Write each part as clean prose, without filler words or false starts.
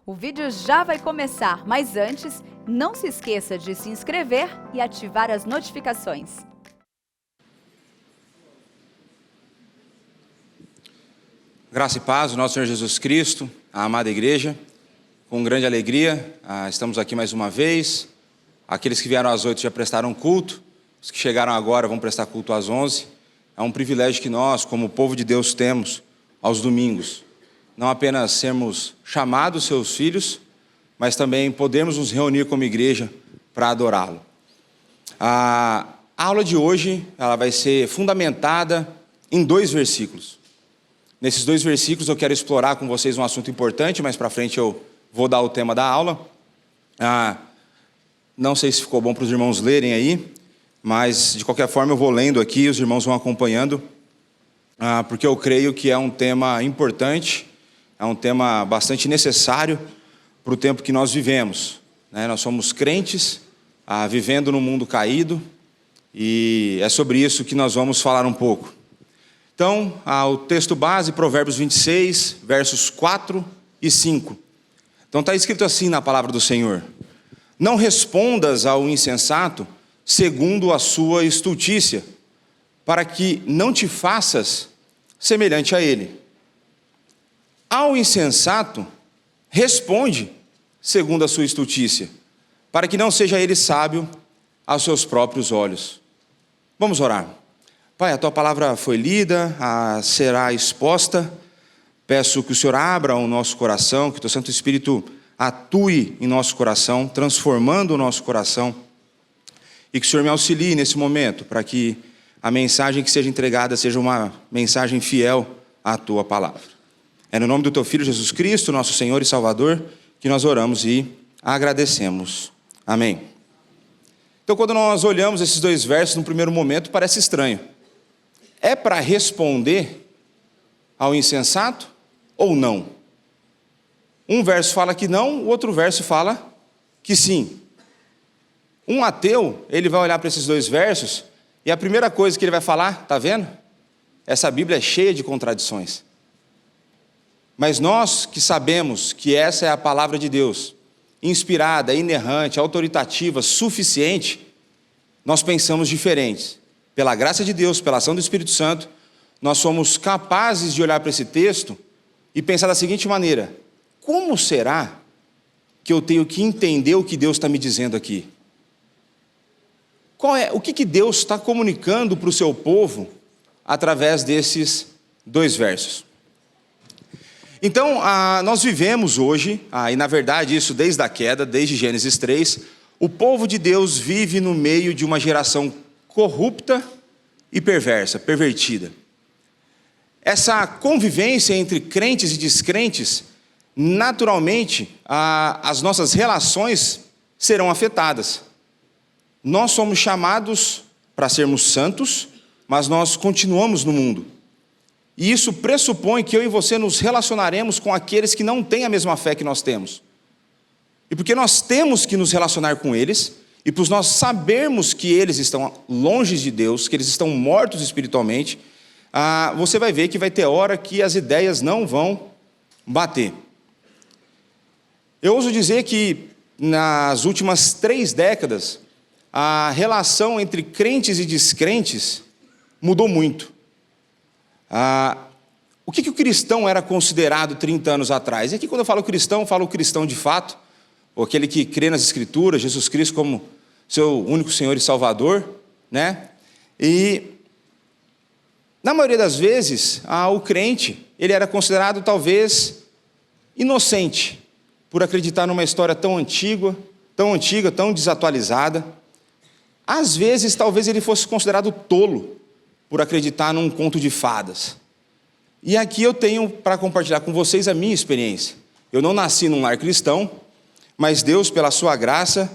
O vídeo já vai começar, mas antes, não se esqueça de se inscrever e ativar as notificações. Graça e paz do nosso Senhor Jesus Cristo, a amada igreja, com grande alegria, estamos aqui mais uma vez. Aqueles que vieram às 8 já prestaram culto, os que chegaram agora vão prestar culto às 11. É um privilégio que nós, como povo de Deus, temos aos domingos. Não apenas sermos chamados seus filhos, mas também podemos nos reunir como igreja para adorá-lo. A aula de hoje ela vai ser fundamentada em 2 versículos. Nesses 2 versículos eu quero explorar com vocês um assunto importante, mais para frente eu vou dar o tema da aula. Não sei se ficou bom para os irmãos lerem aí, mas de qualquer forma eu vou lendo aqui, os irmãos vão acompanhando, porque eu creio que é um tema importante, é um tema bastante necessário para o tempo que nós vivemos, né? Nós somos crentes, vivendo num mundo caído, e é sobre isso que nós vamos falar um pouco. Então, o texto base, Provérbios 26, versos 4 e 5. Então está escrito assim na palavra do Senhor: não respondas ao insensato segundo a sua estultícia, para que não te faças semelhante a ele. Ao insensato, responde segundo a sua estultícia, para que não seja ele sábio aos seus próprios olhos. Vamos orar. Pai, a tua palavra foi lida, será exposta. Peço que o Senhor abra o nosso coração, que o teu Santo Espírito atue em nosso coração, transformando o nosso coração, e que o Senhor me auxilie nesse momento, para que a mensagem que seja entregada seja uma mensagem fiel à tua palavra. É no nome do teu Filho Jesus Cristo, nosso Senhor e Salvador, que nós oramos e agradecemos. Amém. Então, quando nós olhamos esses 2 versos, no primeiro momento parece estranho. É para responder ao insensato ou não? Um verso fala que não, o outro verso fala que sim. Um ateu, ele vai olhar para esses 2 versos e a primeira coisa que ele vai falar, tá vendo? Essa Bíblia é cheia de contradições. Mas nós que sabemos que essa é a palavra de Deus, inspirada, inerrante, autoritativa, suficiente, nós pensamos diferentes. Pela graça de Deus, pela ação do Espírito Santo, nós somos capazes de olhar para esse texto e pensar da seguinte maneira: como será que eu tenho que entender o que Deus está me dizendo aqui? O que Deus está comunicando para o seu povo através desses 2 versos? Então, nós vivemos hoje, e na verdade isso desde a queda, desde Gênesis 3, o povo de Deus vive no meio de uma geração corrupta e perversa, pervertida. Essa convivência entre crentes e descrentes, naturalmente, as nossas relações serão afetadas. Nós somos chamados para sermos santos, mas nós continuamos no mundo. E isso pressupõe que eu e você nos relacionaremos com aqueles que não têm a mesma fé que nós temos. E porque nós temos que nos relacionar com eles, e por nós sabermos que eles estão longe de Deus, que eles estão mortos espiritualmente, você vai ver que vai ter hora que as ideias não vão bater. Eu ouso dizer que nas últimas 3 décadas, a relação entre crentes e descrentes mudou muito. O que o cristão era considerado 30 anos atrás? E aqui quando eu falo cristão de fato, ou aquele que crê nas Escrituras, Jesus Cristo como seu único Senhor e Salvador, né? E na maioria das vezes, o crente, ele era considerado talvez inocente, por acreditar numa história tão antiga, tão desatualizada. Às vezes, talvez ele fosse considerado tolo, por acreditar num conto de fadas. E aqui eu tenho para compartilhar com vocês a minha experiência. Eu não nasci num lar cristão, mas Deus, pela sua graça,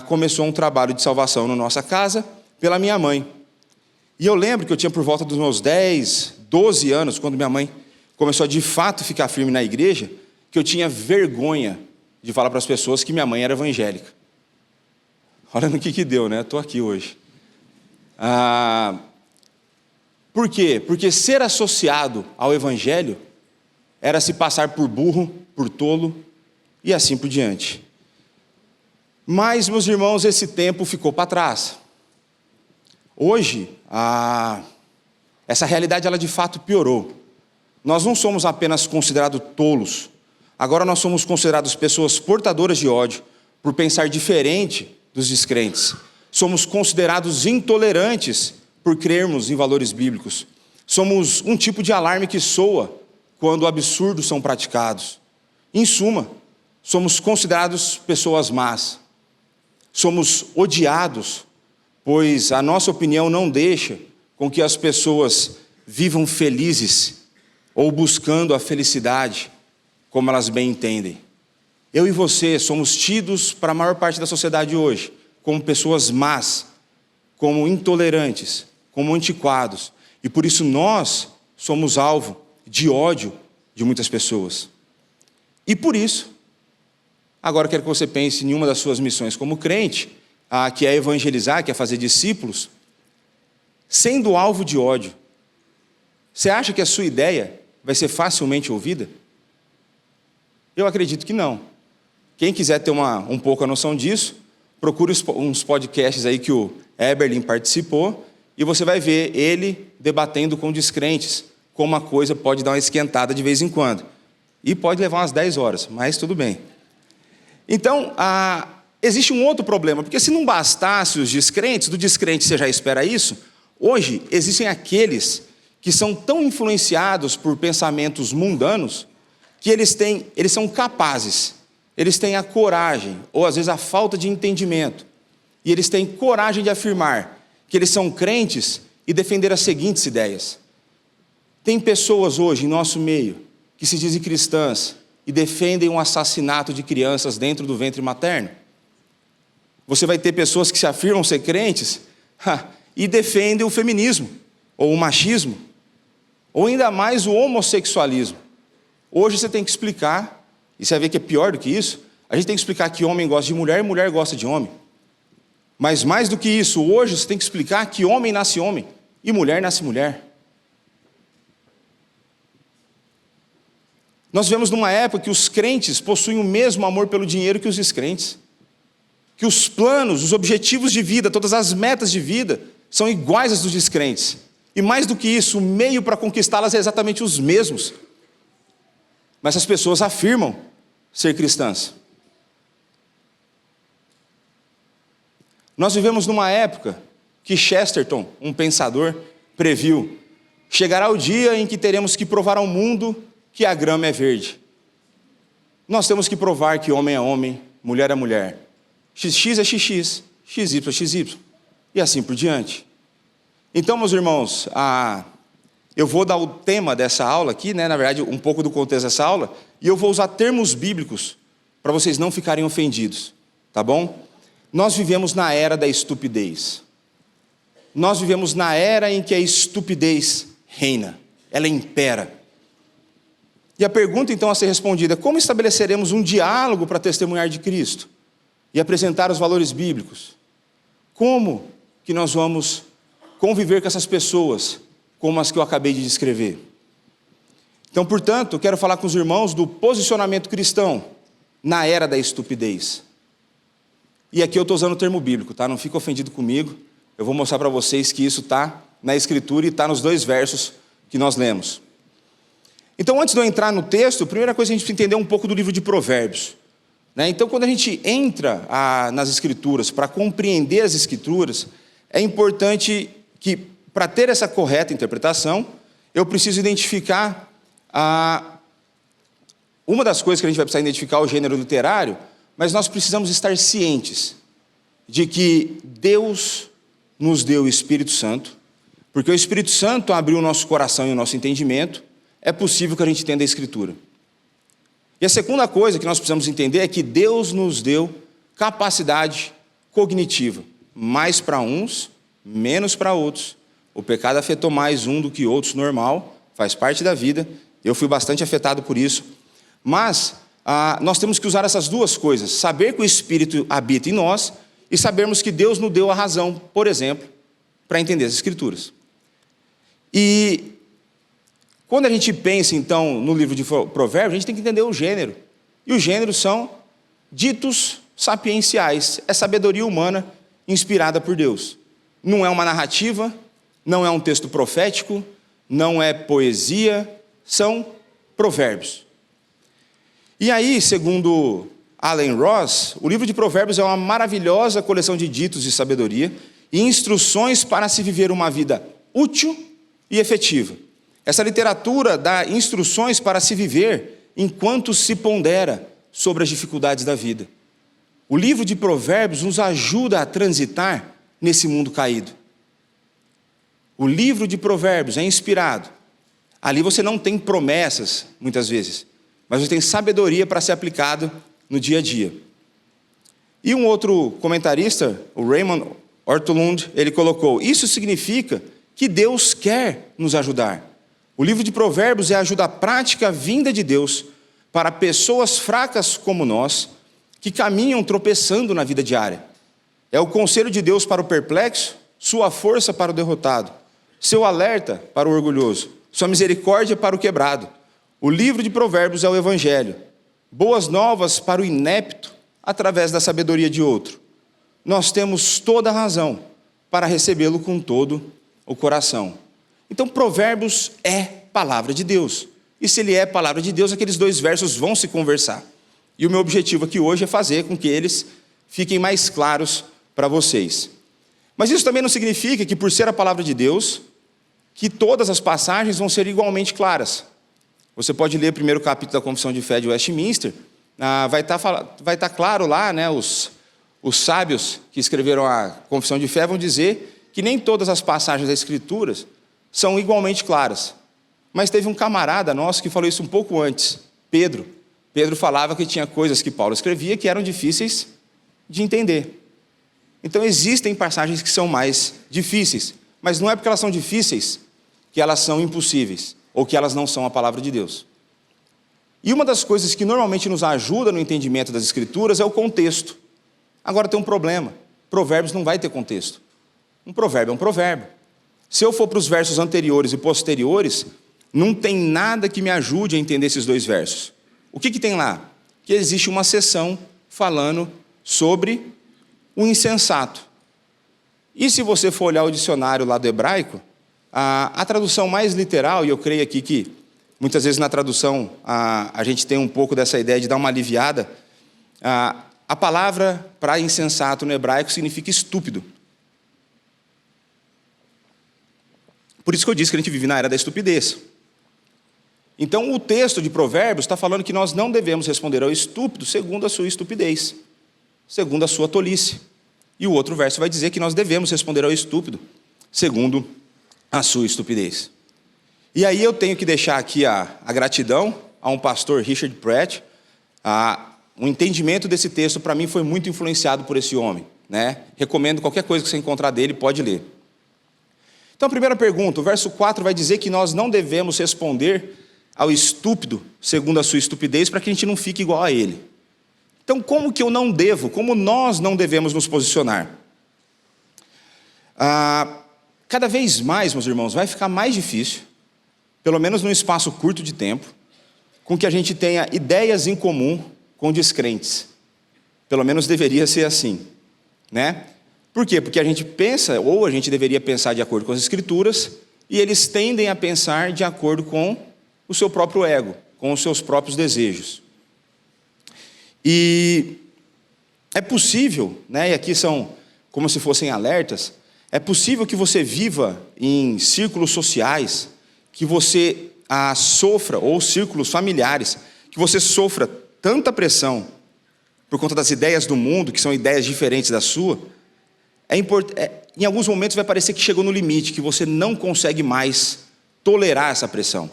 começou um trabalho de salvação na nossa casa, pela minha mãe. E eu lembro que eu tinha por volta dos meus 10, 12 anos, quando minha mãe começou a de fato ficar firme na igreja, que eu tinha vergonha de falar para as pessoas que minha mãe era evangélica. Olha no que deu, né? Estou aqui hoje. Por quê? Porque ser associado ao evangelho era se passar por burro, por tolo e assim por diante. Mas, meus irmãos, esse tempo ficou para trás. Hoje, essa realidade ela de fato piorou. Nós não somos apenas considerados tolos, agora nós somos considerados pessoas portadoras de ódio por pensar diferente dos descrentes. Somos considerados intolerantes por crermos em valores bíblicos. Somos um tipo de alarme que soa quando absurdos são praticados. Em suma, somos considerados pessoas más. Somos odiados, pois a nossa opinião não deixa com que as pessoas vivam felizes ou buscando a felicidade como elas bem entendem. Eu e você somos tidos, para a maior parte da sociedade hoje, como pessoas más, como intolerantes, como antiquados. E por isso nós somos alvo de ódio de muitas pessoas. E por isso, agora eu quero que você pense em uma das suas missões como crente, que é evangelizar, que é fazer discípulos, sendo alvo de ódio. Você acha que a sua ideia vai ser facilmente ouvida? Eu acredito que não. Quem quiser ter um pouco a noção disso, procure uns podcasts aí que o Eberlin participou, e você vai ver ele debatendo com descrentes, como a coisa pode dar uma esquentada de vez em quando. E pode levar umas 10 horas, mas tudo bem. Então, existe um outro problema, porque se não bastasse os descrentes, do descrente você já espera isso, hoje existem aqueles que são tão influenciados por pensamentos mundanos, que eles são capazes, eles têm a coragem, ou às vezes a falta de entendimento, e eles têm coragem de afirmar que eles são crentes e defender as seguintes ideias. Tem pessoas hoje em nosso meio que se dizem cristãs, e defendem um assassinato de crianças dentro do ventre materno. Você vai ter pessoas que se afirmam ser crentes e defendem o feminismo, ou o machismo, ou ainda mais o homossexualismo. Hoje você tem que explicar, e você vai ver que é pior do que isso, a gente tem que explicar que homem gosta de mulher e mulher gosta de homem. Mas mais do que isso, hoje você tem que explicar que homem nasce homem e mulher nasce mulher. Nós vivemos numa época que os crentes possuem o mesmo amor pelo dinheiro que os descrentes. Que os planos, os objetivos de vida, todas as metas de vida são iguais às dos descrentes. E mais do que isso, o meio para conquistá-las é exatamente os mesmos. Mas as pessoas afirmam ser cristãs. Nós vivemos numa época que Chesterton, um pensador, previu: chegará o dia em que teremos que provar ao mundo que a grama é verde. Nós temos que provar que homem é homem, mulher é mulher. XX é XX, XY é XY. E assim por diante. Então, meus irmãos, eu vou dar o tema dessa aula aqui, né, na verdade, um pouco do contexto dessa aula, e eu vou usar termos bíblicos para vocês não ficarem ofendidos, tá bom? Nós vivemos na era da estupidez. Nós vivemos na era em que a estupidez reina, ela impera. E a pergunta, então, a ser respondida é: como estabeleceremos um diálogo para testemunhar de Cristo e apresentar os valores bíblicos? Como que nós vamos conviver com essas pessoas, como as que eu acabei de descrever? Então, portanto, eu quero falar com os irmãos do posicionamento cristão na era da estupidez. E aqui eu estou usando o termo bíblico, tá? Não fica ofendido comigo. Eu vou mostrar para vocês que isso está na Escritura e está nos 2 versos que nós lemos. Então, antes de eu entrar no texto, a primeira coisa a gente precisa entender um pouco do livro de Provérbios. Né? Então, quando a gente entra nas Escrituras, para compreender as Escrituras, é importante que, para ter essa correta interpretação, eu preciso identificar uma das coisas que a gente vai precisar identificar é o gênero literário, mas nós precisamos estar cientes de que Deus nos deu o Espírito Santo, porque o Espírito Santo abriu o nosso coração e o nosso entendimento. É possível que a gente entenda a Escritura. E a segunda coisa que nós precisamos entender é que Deus nos deu capacidade cognitiva, mais para uns, menos para outros. O pecado afetou mais um do que outros, normal, faz parte da vida. Eu fui bastante afetado por isso. Mas nós temos que usar essas duas coisas: saber que o Espírito habita em nós e sabermos que Deus nos deu a razão, por exemplo, para entender as Escrituras. E quando a gente pensa, então, no livro de Provérbios, a gente tem que entender o gênero. E os gêneros são ditos sapienciais, é sabedoria humana inspirada por Deus. Não é uma narrativa, não é um texto profético, não é poesia, são provérbios. E aí, segundo Allen Ross, o livro de Provérbios é uma maravilhosa coleção de ditos de sabedoria e instruções para se viver uma vida útil e efetiva. Essa literatura dá instruções para se viver enquanto se pondera sobre as dificuldades da vida. O livro de Provérbios nos ajuda a transitar nesse mundo caído. O livro de Provérbios é inspirado. Ali você não tem promessas, muitas vezes, mas você tem sabedoria para ser aplicado no dia a dia. E um outro comentarista, o Raymond Ortlund, ele colocou: isso significa que Deus quer nos ajudar. O livro de Provérbios é a ajuda prática vinda de Deus para pessoas fracas como nós, que caminham tropeçando na vida diária. É o conselho de Deus para o perplexo, sua força para o derrotado, seu alerta para o orgulhoso, sua misericórdia para o quebrado. O livro de Provérbios é o Evangelho, boas novas para o inepto através da sabedoria de outro. Nós temos toda a razão para recebê-lo com todo o coração. Então, Provérbios é palavra de Deus. E se ele é palavra de Deus, aqueles dois versos vão se conversar. E o meu objetivo aqui hoje é fazer com que eles fiquem mais claros para vocês. Mas isso também não significa que, por ser a palavra de Deus, que todas as passagens vão ser igualmente claras. Você pode ler o primeiro capítulo da Confissão de Fé de Westminster, vai estar claro lá, né, os sábios que escreveram a Confissão de Fé vão dizer que nem todas as passagens das Escrituras são igualmente claras. Mas teve um camarada nosso que falou isso um pouco antes, Pedro. Pedro falava que tinha coisas que Paulo escrevia que eram difíceis de entender. Então existem passagens que são mais difíceis, mas não é porque elas são difíceis que elas são impossíveis, ou que elas não são a palavra de Deus. E uma das coisas que normalmente nos ajuda no entendimento das Escrituras é o contexto. Agora tem um problema, Provérbios não vai ter contexto. Um provérbio é um provérbio. Se eu for para os versos anteriores e posteriores, não tem nada que me ajude a entender esses dois versos. O que tem lá? Que existe uma seção falando sobre o insensato. E se você for olhar o dicionário lá do hebraico, a tradução mais literal, e eu creio aqui que muitas vezes na tradução a gente tem um pouco dessa ideia de dar uma aliviada, a palavra para insensato no hebraico significa estúpido. Por isso que eu disse que a gente vive na era da estupidez. Então o texto de Provérbios está falando que nós não devemos responder ao estúpido segundo a sua estupidez, segundo a sua tolice. E o outro verso vai dizer que nós devemos responder ao estúpido segundo a sua estupidez. E aí eu tenho que deixar aqui a gratidão a um pastor, Richard Pratt. O entendimento desse texto para mim foi muito influenciado por esse homem, né? Recomendo qualquer coisa que você encontrar dele, pode ler. Então a primeira pergunta, o verso 4 vai dizer que nós não devemos responder ao estúpido segundo a sua estupidez, para que a gente não fique igual a ele. Então como que eu não devo, como nós não devemos nos posicionar? Cada vez mais, meus irmãos, vai ficar mais difícil, pelo menos num espaço curto de tempo, com que a gente tenha ideias em comum com descrentes. Pelo menos deveria ser assim, né? Por quê? Porque a gente pensa, ou a gente deveria pensar de acordo com as Escrituras, e eles tendem a pensar de acordo com o seu próprio ego, com os seus próprios desejos. E é possível, né, e aqui são como se fossem alertas, é possível que você viva em círculos sociais, que você sofra, ou círculos familiares, que você sofra tanta pressão por conta das ideias do mundo, que são ideias diferentes da sua, em alguns momentos vai parecer que chegou no limite, que você não consegue mais tolerar essa pressão.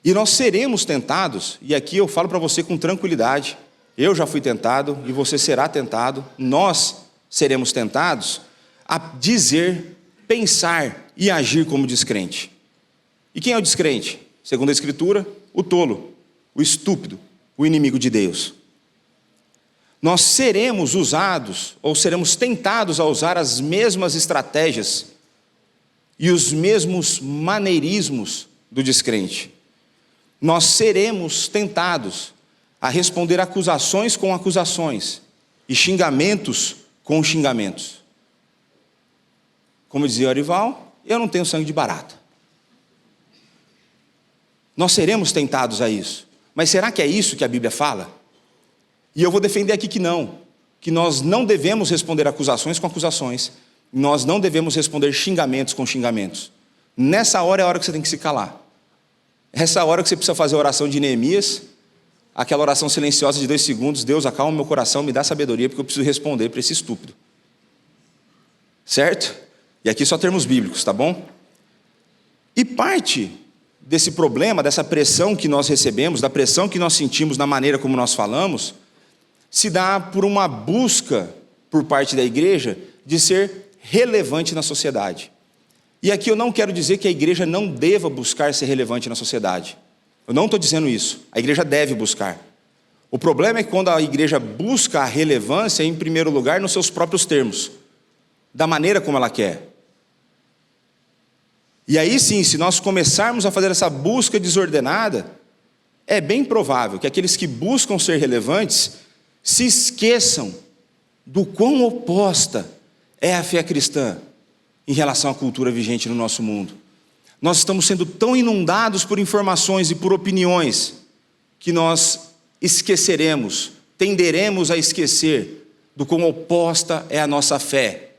E nós seremos tentados, e aqui eu falo para você com tranquilidade, eu já fui tentado e você será tentado, nós seremos tentados a dizer, pensar e agir como descrente. E quem é o descrente? Segundo a Escritura, o tolo, o estúpido, o inimigo de Deus. Nós seremos usados, ou seremos tentados a usar as mesmas estratégias e os mesmos maneirismos do descrente. nós seremos tentados a responder acusações com acusações e xingamentos com xingamentos. Como dizia Orival, eu não tenho sangue de barata. Nós seremos tentados a isso. Mas será que é isso que a Bíblia fala? E eu vou defender aqui que não. Que nós não devemos responder acusações com acusações. Nós não devemos responder xingamentos com xingamentos. Nessa hora é a hora que você tem que se calar. Essa hora que você precisa fazer a oração de Neemias, aquela oração silenciosa de 2 segundos, Deus, acalma meu coração, me dá sabedoria, porque eu preciso responder para esse estúpido. Certo? E aqui só termos bíblicos, tá bom? E parte desse problema, dessa pressão que nós recebemos, da pressão que nós sentimos na maneira como nós falamos, se dá por uma busca por parte da igreja de ser relevante na sociedade. E aqui eu não quero dizer que a igreja não deva buscar ser relevante na sociedade. Eu não estou dizendo isso. A igreja deve buscar. O problema é que quando a igreja busca a relevância, em primeiro lugar, nos seus próprios termos, da maneira como ela quer. E aí sim, se nós começarmos a fazer essa busca desordenada, é bem provável que aqueles que buscam ser relevantes se esqueçam do quão oposta é a fé cristã em relação à cultura vigente no nosso mundo. Nós estamos sendo tão inundados por informações e por opiniões que nós esqueceremos, tenderemos a esquecer do quão oposta é a nossa fé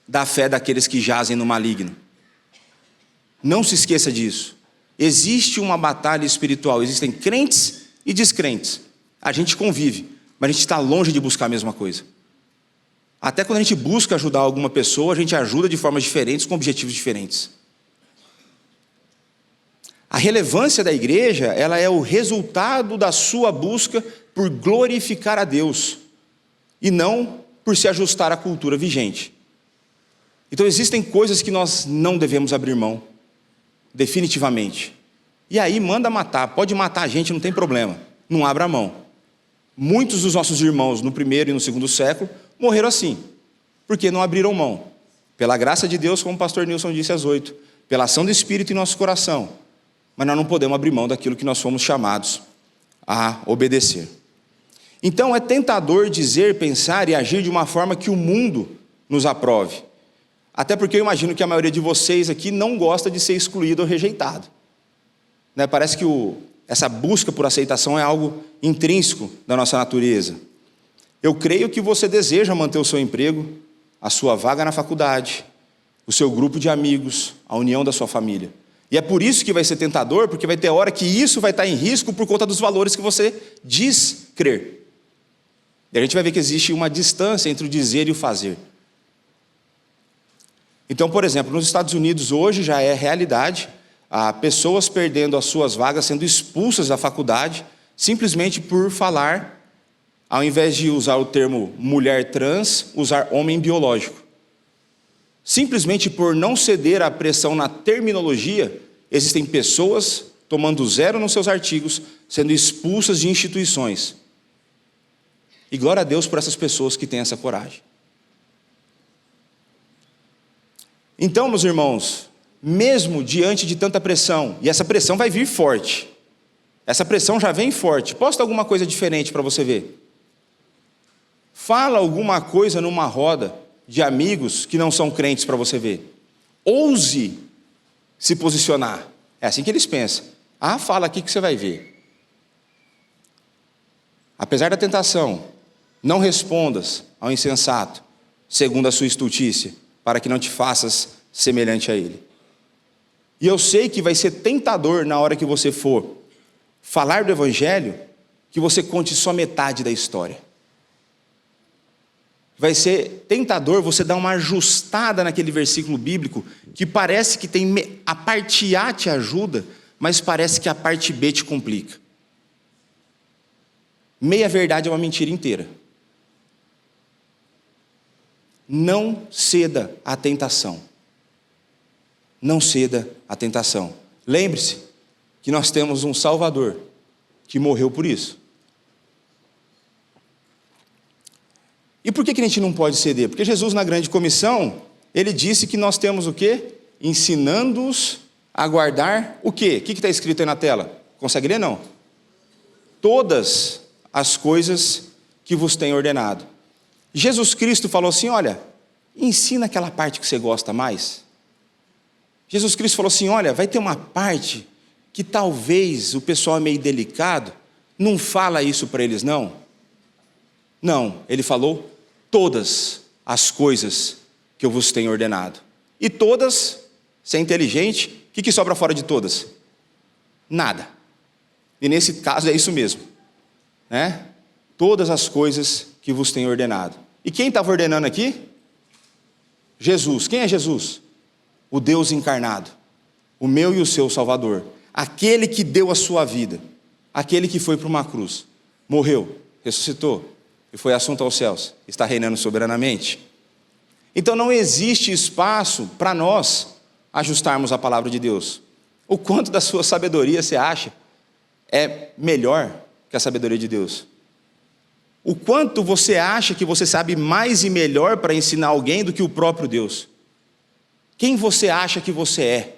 da fé daqueles que jazem no maligno. Não se esqueça disso. Existe uma batalha espiritual, existem crentes e descrentes. A gente convive, mas a gente está longe de buscar a mesma coisa. Até quando a gente busca ajudar alguma pessoa, a gente ajuda de formas diferentes, com objetivos diferentes. A relevância da igreja, ela é o resultado da sua busca por glorificar a Deus, e não por se ajustar à cultura vigente. Então existem coisas que nós não devemos abrir mão, definitivamente. E aí manda matar, pode matar a gente, não tem problema, não abra mão. Muitos dos nossos irmãos no primeiro e no segundo século morreram assim, porque não abriram mão. Pela graça de Deus, como o pastor Nilson disse às 8, pela ação do Espírito em nosso coração. Mas nós não podemos abrir mão daquilo que nós fomos chamados a obedecer. Então é tentador dizer, pensar e agir de uma forma que o mundo nos aprove. Até porque eu imagino que a maioria de vocês aqui não gosta de ser excluído ou rejeitado. Né? Parece que essa busca por aceitação é algo intrínseco da nossa natureza. Eu creio que você deseja manter o seu emprego, a sua vaga na faculdade, o seu grupo de amigos, a união da sua família. E é por isso que vai ser tentador, porque vai ter hora que isso vai estar em risco por conta dos valores que você diz crer. E a gente vai ver que existe uma distância entre o dizer e o fazer. Então, por exemplo, nos Estados Unidos hoje já é realidade, há pessoas perdendo as suas vagas, sendo expulsas da faculdade, simplesmente por falar, ao invés de usar o termo mulher trans, usar homem biológico. Simplesmente por não ceder à pressão na terminologia, existem pessoas tomando 0 nos seus artigos, sendo expulsas de instituições. E glória a Deus por essas pessoas que têm essa coragem. Então, meus irmãos, mesmo diante de tanta pressão, e essa pressão vai vir forte, essa pressão já vem forte, posta alguma coisa diferente para você ver. Fala alguma coisa numa roda de amigos que não são crentes para você ver. Ouse se posicionar. É assim que eles pensam. Ah, fala aqui que você vai ver. Apesar da tentação, não respondas ao insensato, segundo a sua estultícia, para que não te faças semelhante a ele. E eu sei que vai ser tentador na hora que você for falar do evangelho, que você conte só metade da história. Vai ser tentador você dar uma ajustada naquele versículo bíblico que parece que tem a parte A te ajuda, mas parece que a parte B te complica. Meia verdade é uma mentira inteira. Não ceda à tentação. Não ceda à tentação. Lembre-se que nós temos um Salvador que morreu por isso. E por que a gente não pode ceder? Porque Jesus, na grande comissão, ele disse que nós temos o quê? Ensinando-os Aguardar o quê? O que está escrito aí na tela? Consegue ler, não? Todas as coisas que vos tenho ordenado. Jesus Cristo falou assim, olha, ensina aquela parte que você gosta mais. Jesus Cristo falou assim, olha, vai ter uma parte que talvez o pessoal é meio delicado, não fala isso para eles, não. Não, ele falou todas as coisas que eu vos tenho ordenado. E todas, se é inteligente, o que sobra fora de todas? Nada. E nesse caso é isso mesmo, né? Todas as coisas que vos tenho ordenado. E quem estava ordenando aqui? Jesus. Quem é Jesus? O Deus encarnado, o meu e o seu Salvador, aquele que deu a sua vida, aquele que foi para uma cruz, morreu, ressuscitou e foi assunto aos céus, está reinando soberanamente. Então não existe espaço para nós ajustarmos a palavra de Deus. O quanto da sua sabedoria você acha é melhor que a sabedoria de Deus? O quanto você acha que você sabe mais e melhor para ensinar alguém do que o próprio Deus? Quem você acha que você é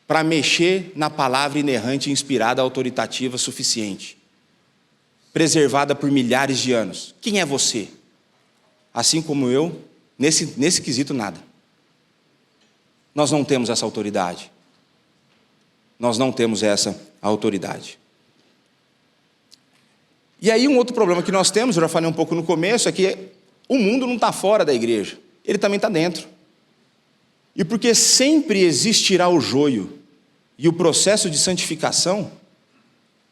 para mexer na palavra inerrante, inspirada, autoritativa, suficiente, preservada por milhares de anos? Quem é você? Assim como eu, nesse quesito, nada. Nós não temos essa autoridade. Nós não temos essa autoridade. E aí um outro problema que nós temos, eu já falei um pouco no começo, é que o mundo não está fora da igreja, ele também está dentro. E porque sempre existirá o joio e o processo de santificação,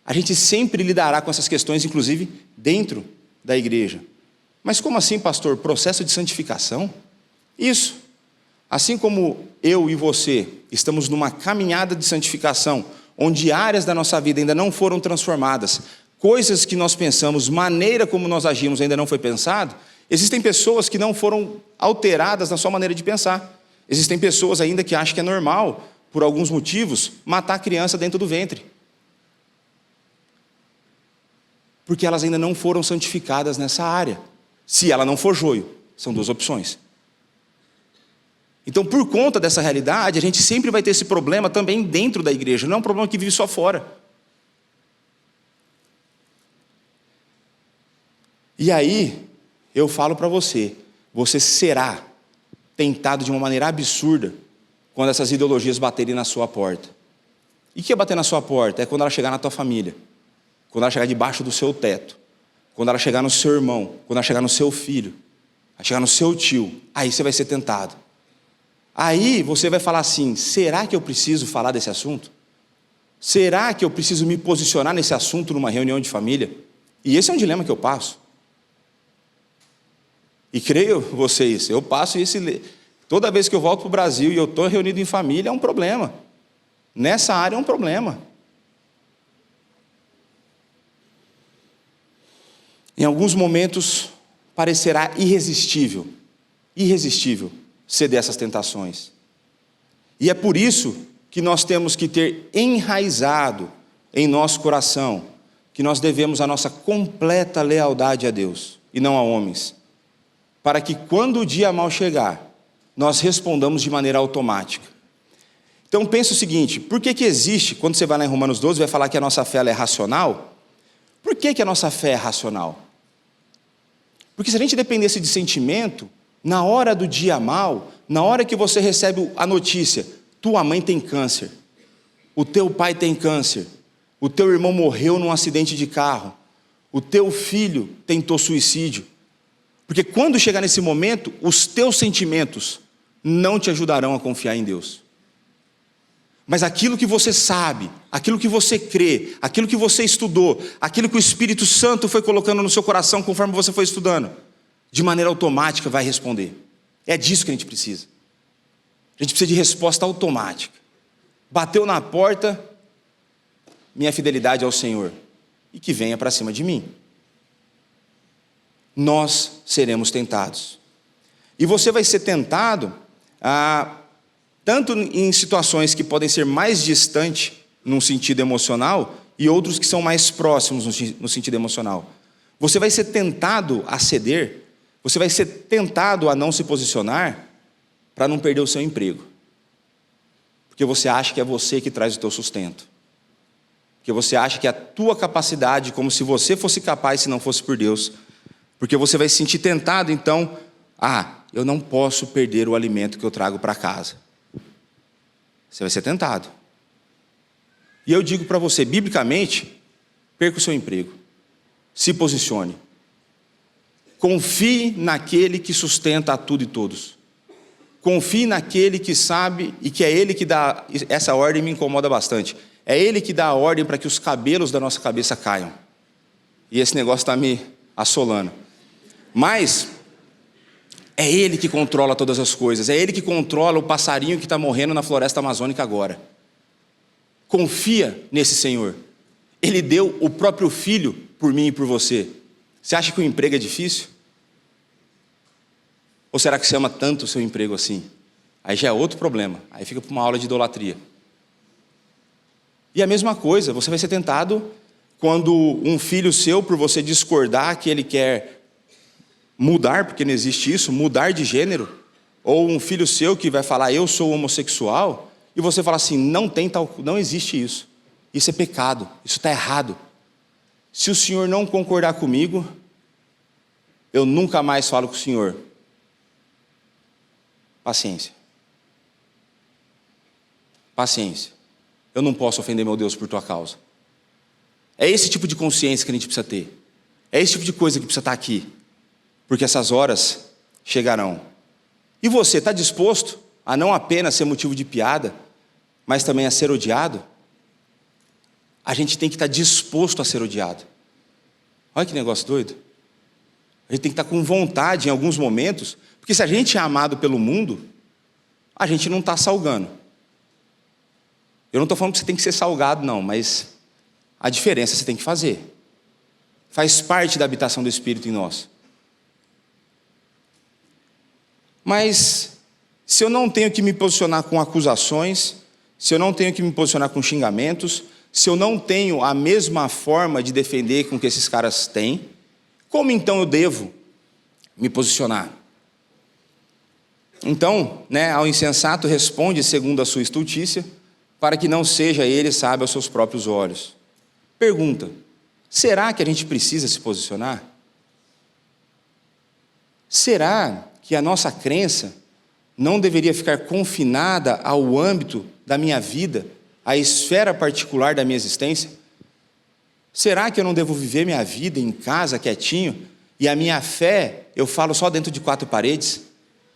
a gente sempre lidará com essas questões, inclusive dentro da igreja. Mas como assim, pastor? Processo de santificação? Isso. Assim como eu e você estamos numa caminhada de santificação, onde áreas da nossa vida ainda não foram transformadas, coisas que nós pensamos, maneira como nós agimos ainda não foi pensado, existem pessoas que não foram alteradas na sua maneira de pensar. Existem pessoas ainda que acham que é normal, por alguns motivos, matar a criança dentro do ventre. Porque elas ainda não foram santificadas nessa área. Se ela não for joio, são duas opções. Então, por conta dessa realidade, a gente sempre vai ter esse problema também dentro da igreja, não é um problema que vive só fora. E aí, eu falo para você, você será tentado de uma maneira absurda quando essas ideologias baterem na sua porta. E o que é bater na sua porta? É quando ela chegar na tua família, quando ela chegar debaixo do seu teto, quando ela chegar no seu irmão, quando ela chegar no seu filho, ela chegar no seu tio, aí você vai ser tentado. Aí você vai falar assim, será que eu preciso falar desse assunto? Será que eu preciso me posicionar nesse assunto numa reunião de família? E esse é um dilema que eu passo. E creio vocês, eu passo esse... Toda vez que eu volto para o Brasil e eu estou reunido em família, é um problema. Nessa área é um problema. Em alguns momentos, parecerá irresistível ceder essas tentações. E é por isso que nós temos que ter enraizado em nosso coração que nós devemos a nossa completa lealdade a Deus e não a homens, para que quando o dia mau chegar, nós respondamos de maneira automática. Então pensa o seguinte, por que existe, quando você vai lá em Romanos 12, vai falar que a nossa fé ela é racional? Por que a nossa fé é racional? Porque se a gente dependesse de sentimento, na hora do dia mau, na hora que você recebe a notícia, tua mãe tem câncer, o teu pai tem câncer, o teu irmão morreu num acidente de carro, o teu filho tentou suicídio. Porque quando chegar nesse momento, os teus sentimentos não te ajudarão a confiar em Deus. Mas aquilo que você sabe, aquilo que você crê, aquilo que você estudou, aquilo que o Espírito Santo foi colocando no seu coração conforme você foi estudando, de maneira automática vai responder. É disso que a gente precisa. A gente precisa de resposta automática. Bateu na porta, minha fidelidade ao Senhor, e que venha para cima de mim. Nós seremos tentados. E você vai ser tentado tanto em situações que podem ser mais distantes num sentido emocional e outros que são mais próximos no sentido emocional. Você vai ser tentado a ceder, você vai ser tentado a não se posicionar para não perder o seu emprego. Porque você acha que é você que traz o teu sustento. Porque você acha que a tua capacidade, como se você fosse capaz se não fosse por Deus. Porque você vai se sentir tentado, então, eu não posso perder o alimento que eu trago para casa. Você vai ser tentado. E eu digo para você, biblicamente, perca o seu emprego. Se posicione. Confie naquele que sustenta a tudo e todos. Confie naquele que sabe e que é Ele que dá. Essa ordem me incomoda bastante. É Ele que dá a ordem para que os cabelos da nossa cabeça caiam. E esse negócio está me assolando. Mas é Ele que controla todas as coisas. É Ele que controla o passarinho que está morrendo na floresta amazônica agora. Confia nesse Senhor. Ele deu o próprio Filho por mim e por você. Você acha que o emprego é difícil? Ou será que você ama tanto o seu emprego assim? Aí já é outro problema. Aí fica para uma aula de idolatria. E a mesma coisa, você vai ser tentado quando um filho seu, por você discordar que ele quer mudar, porque não existe isso, mudar de gênero, ou um filho seu que vai falar, eu sou homossexual, e você fala assim, não existe isso. Isso é pecado, isso está errado. Se o senhor não concordar comigo, eu nunca mais falo com o senhor. Paciência. Paciência. Eu não posso ofender meu Deus por tua causa. É esse tipo de consciência que a gente precisa ter. É esse tipo de coisa que precisa estar aqui. Porque essas horas chegarão. E você está disposto a não apenas ser motivo de piada, mas também a ser odiado? A gente tem que estar disposto a ser odiado. Olha que negócio doido. A gente tem que estar com vontade em alguns momentos, porque se a gente é amado pelo mundo, a gente não está salgando. Eu não estou falando que você tem que ser salgado, não, mas a diferença você tem que fazer. Faz parte da habitação do Espírito em nós. Mas se eu não tenho que me posicionar com acusações, se eu não tenho que me posicionar com xingamentos, se eu não tenho a mesma forma de defender com que esses caras têm, como então eu devo me posicionar? Então, ao insensato responde segundo a sua estultícia, para que não seja ele sábio aos seus próprios olhos. Pergunta, será que a gente precisa se posicionar? Será que a nossa crença não deveria ficar confinada ao âmbito da minha vida, à esfera particular da minha existência? Será que eu não devo viver minha vida em casa, quietinho, e a minha fé eu falo só dentro de 4 paredes?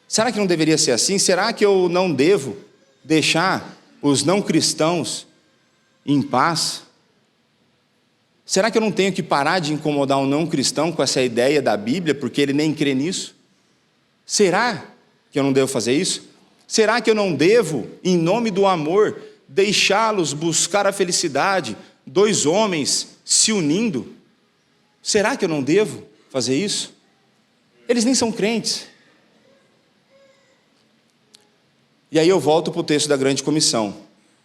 Será que não deveria ser assim? Será que eu não devo deixar os não cristãos em paz? Será que eu não tenho que parar de incomodar um não cristão com essa ideia da Bíblia, porque ele nem crê nisso? Será que eu não devo fazer isso? Será que eu não devo, em nome do amor, deixá-los buscar a felicidade, 2 homens se unindo? Será que eu não devo fazer isso? Eles nem são crentes. E aí eu volto para o texto da grande comissão.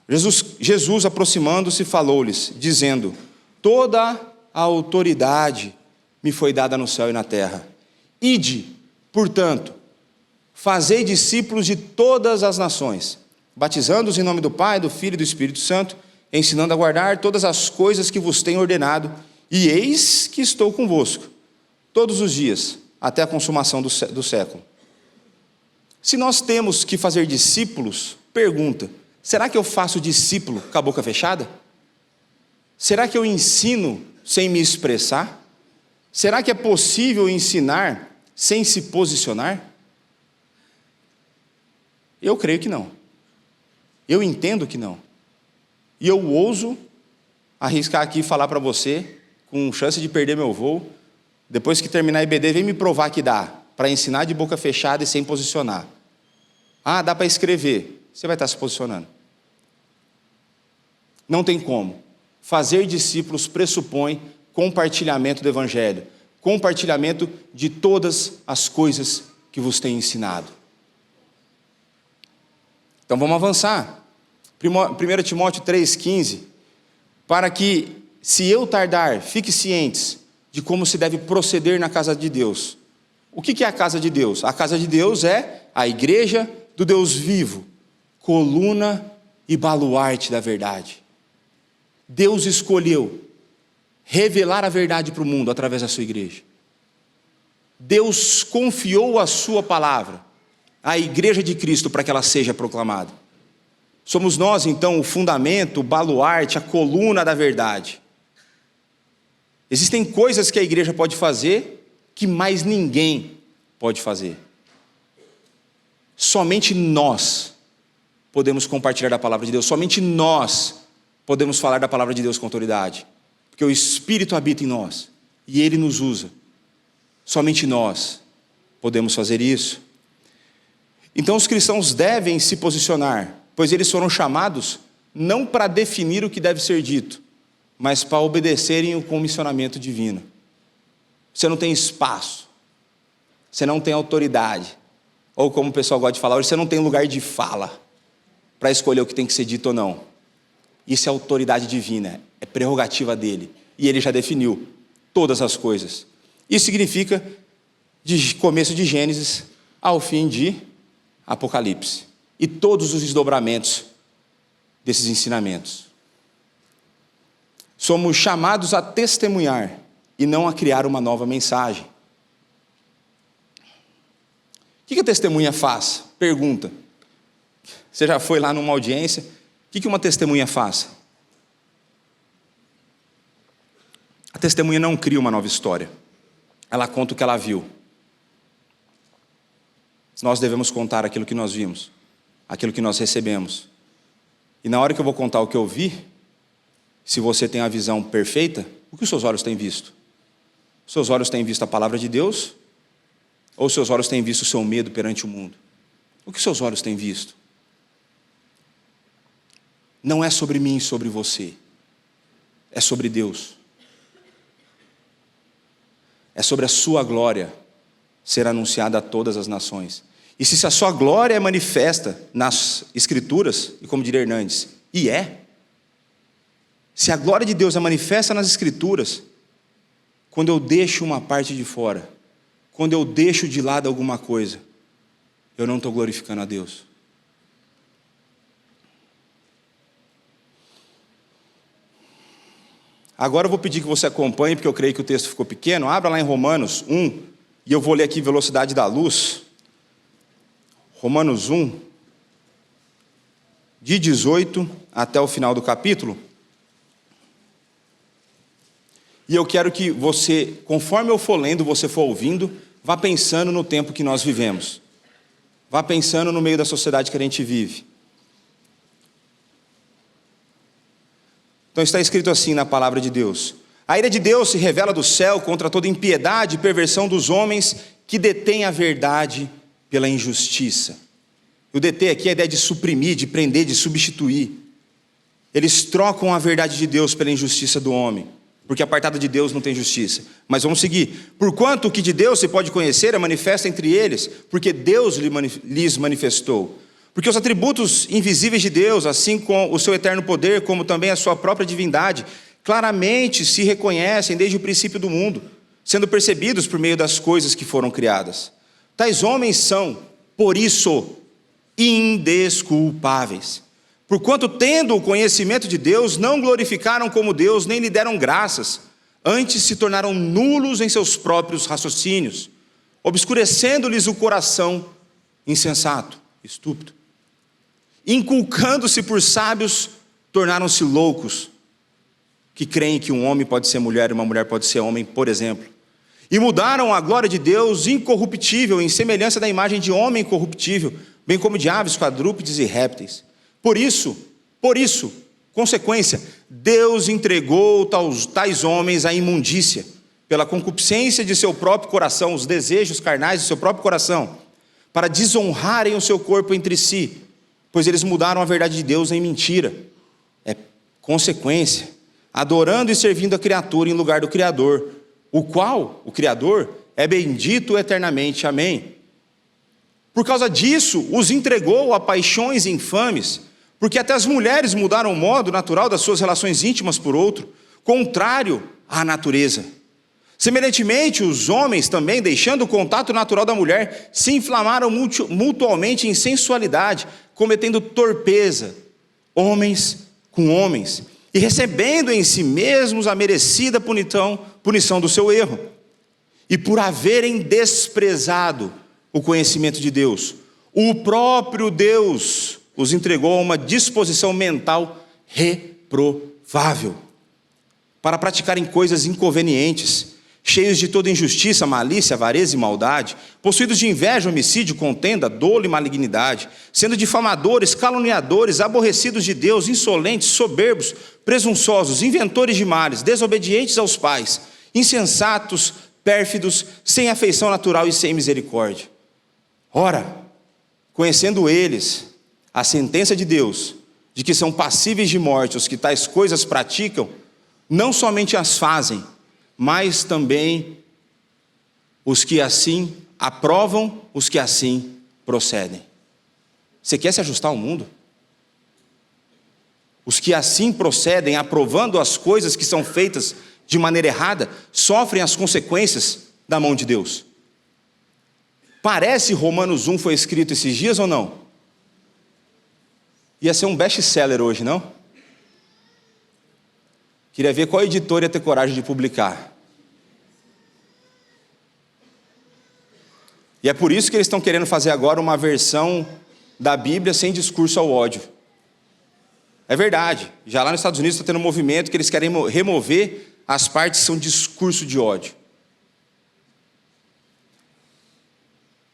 Jesus aproximando-se, falou-lhes, dizendo, toda a autoridade me foi dada no céu e na terra. Ide, portanto, fazei discípulos de todas as nações, batizando-os em nome do Pai, do Filho e do Espírito Santo, ensinando a guardar todas as coisas que vos tenho ordenado, e eis que estou convosco, todos os dias, até a consumação do século. Se nós temos que fazer discípulos, pergunta, será que eu faço discípulo com a boca fechada? Será que eu ensino sem me expressar? Será que é possível ensinar sem se posicionar? Eu creio que não. Eu entendo que não. E eu ouso arriscar aqui e falar para você, com chance de perder meu voo, depois que terminar a IBD, vem me provar que dá, para ensinar de boca fechada e sem posicionar. Dá para escrever. Você vai estar se posicionando. Não tem como. Fazer discípulos pressupõe compartilhamento do Evangelho, compartilhamento de todas as coisas que vos tenho ensinado. Então vamos avançar. 1 Timóteo 3,15, para que, se eu tardar, fique cientes de como se deve proceder na casa de Deus. O que é a casa de Deus? A casa de Deus é a igreja do Deus vivo, coluna e baluarte da verdade. Deus escolheu revelar a verdade para o mundo através da sua igreja. Deus confiou a sua palavra à igreja de Cristo para que ela seja proclamada. Somos nós, então, o fundamento, o baluarte, a coluna da verdade. Existem coisas que a igreja pode fazer que mais ninguém pode fazer. Somente nós podemos compartilhar da palavra de Deus, somente nós podemos falar da palavra de Deus com autoridade, porque o Espírito habita em nós e Ele nos usa. Somente nós podemos fazer isso. Então os cristãos devem se posicionar, pois eles foram chamados não para definir o que deve ser dito, mas para obedecerem o comissionamento divino. Você não tem espaço, você não tem autoridade, ou como o pessoal gosta de falar, você não tem lugar de fala para escolher o que tem que ser dito ou não. Isso é autoridade divina, é prerrogativa dele, e ele já definiu todas as coisas. Isso significa de começo de Gênesis ao fim de Apocalipse, e todos os desdobramentos desses ensinamentos. Somos chamados a testemunhar e não a criar uma nova mensagem. O que a testemunha faz? Pergunta. Você já foi lá numa audiência? O que uma testemunha faz? A testemunha não cria uma nova história. Ela conta o que ela viu. Nós devemos contar aquilo que nós vimos, aquilo que nós recebemos. E na hora que eu vou contar o que eu vi, se você tem a visão perfeita, o que os seus olhos têm visto? Os seus olhos têm visto a palavra de Deus? Ou os seus olhos têm visto o seu medo perante o mundo? O que os seus olhos têm visto? Não é sobre mim e sobre você. É sobre Deus. É sobre a sua glória ser anunciada a todas as nações. E se a sua glória é manifesta nas Escrituras, e como diria Hernandes, e é, se a glória de Deus é manifesta nas Escrituras, quando eu deixo uma parte de fora, quando eu deixo de lado alguma coisa, eu não estou glorificando a Deus. Agora eu vou pedir que você acompanhe, porque eu creio que o texto ficou pequeno. Abra lá em Romanos 1, e eu vou ler aqui velocidade da luz. Romanos 1, de 18 até o final do capítulo. E eu quero que você, conforme eu for lendo, você for ouvindo, vá pensando no tempo que nós vivemos. Vá pensando no meio da sociedade que a gente vive. Então está escrito assim na palavra de Deus: a ira de Deus se revela do céu contra toda impiedade e perversão dos homens que detêm a verdade pela injustiça. O deter aqui é a ideia de suprimir, de prender, de substituir. Eles trocam a verdade de Deus pela injustiça do homem, porque apartado de Deus não tem justiça. Mas vamos seguir. Porquanto o que de Deus se pode conhecer é manifesto entre eles, porque Deus lhes manifestou. Porque os atributos invisíveis de Deus, assim como o seu eterno poder, como também a sua própria divindade, claramente se reconhecem desde o princípio do mundo, sendo percebidos por meio das coisas que foram criadas. Tais homens são, por isso, indesculpáveis. Porquanto, tendo o conhecimento de Deus, não glorificaram como Deus, nem lhe deram graças, antes se tornaram nulos em seus próprios raciocínios, obscurecendo-lhes o coração insensato, estúpido. Inculcando-se por sábios, tornaram-se loucos, que creem que um homem pode ser mulher e uma mulher pode ser homem, por exemplo. E mudaram a glória de Deus incorruptível em semelhança da imagem de homem corruptível, bem como de aves, quadrúpedes e répteis. Por isso, consequência, Deus entregou tais homens à imundícia, pela concupiscência de seu próprio coração, os desejos carnais de seu próprio coração, para desonrarem o seu corpo entre si, pois eles mudaram a verdade de Deus em mentira. É consequência, adorando e servindo a criatura em lugar do Criador, o qual, o Criador, é bendito eternamente. Amém. Por causa disso, os entregou a paixões infames, porque até as mulheres mudaram o modo natural das suas relações íntimas por outro, contrário à natureza. Semelhantemente, os homens também, deixando o contato natural da mulher, se inflamaram mutualmente em sensualidade, cometendo torpeza homens com homens, e recebendo em si mesmos a merecida punição do seu erro, e por haverem desprezado o conhecimento de Deus, o próprio Deus os entregou a uma disposição mental reprovável, para praticarem coisas inconvenientes, cheios de toda injustiça, malícia, avareza e maldade, possuídos de inveja, homicídio, contenda, dolo e malignidade, sendo difamadores, caluniadores, aborrecidos de Deus, insolentes, soberbos, presunçosos, inventores de males, desobedientes aos pais, insensatos, pérfidos, sem afeição natural e sem misericórdia. Ora, conhecendo eles a sentença de Deus, de que são passíveis de morte os que tais coisas praticam, não somente as fazem, mas também os que assim aprovam, os que assim procedem. Você quer se ajustar ao mundo? Os que assim procedem, aprovando as coisas que são feitas de maneira errada, sofrem as consequências da mão de Deus. Parece Romanos 1 foi escrito esses dias ou não? Ia ser um best-seller hoje, não? Queria ver qual editora ia ter coragem de publicar. E é por isso que eles estão querendo fazer agora uma versão da Bíblia sem discurso ao ódio. É verdade. Já lá nos Estados Unidos está tendo um movimento que eles querem remover as partes que são discurso de ódio.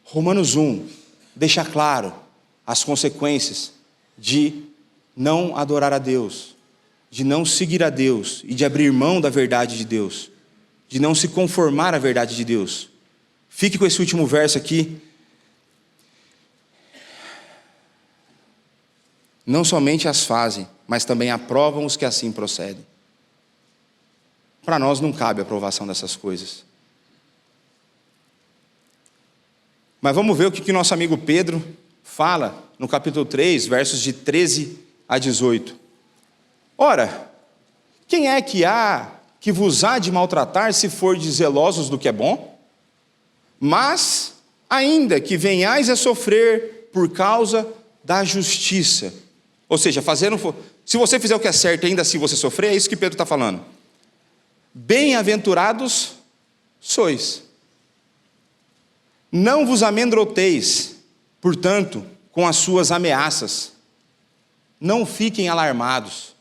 Romanos 1 deixa claro as consequências de não adorar a Deus, de não seguir a Deus e de abrir mão da verdade de Deus, de não se conformar à verdade de Deus. Fique com esse último verso aqui. Não somente as fazem, mas também aprovam os que assim procedem. Para nós não cabe a aprovação dessas coisas. Mas vamos ver o que nosso amigo Pedro fala no capítulo 3, versos de 13 a 18. Ora, quem é que há que vos há de maltratar se fordes zelosos do que é bom? Mas, ainda que venhais a sofrer por causa da justiça. Ou seja, se você fizer o que é certo e ainda assim você sofrer, é isso que Pedro está falando. Bem-aventurados sois. Não vos amedronteis, portanto, com as suas ameaças. Não fiquem alarmados.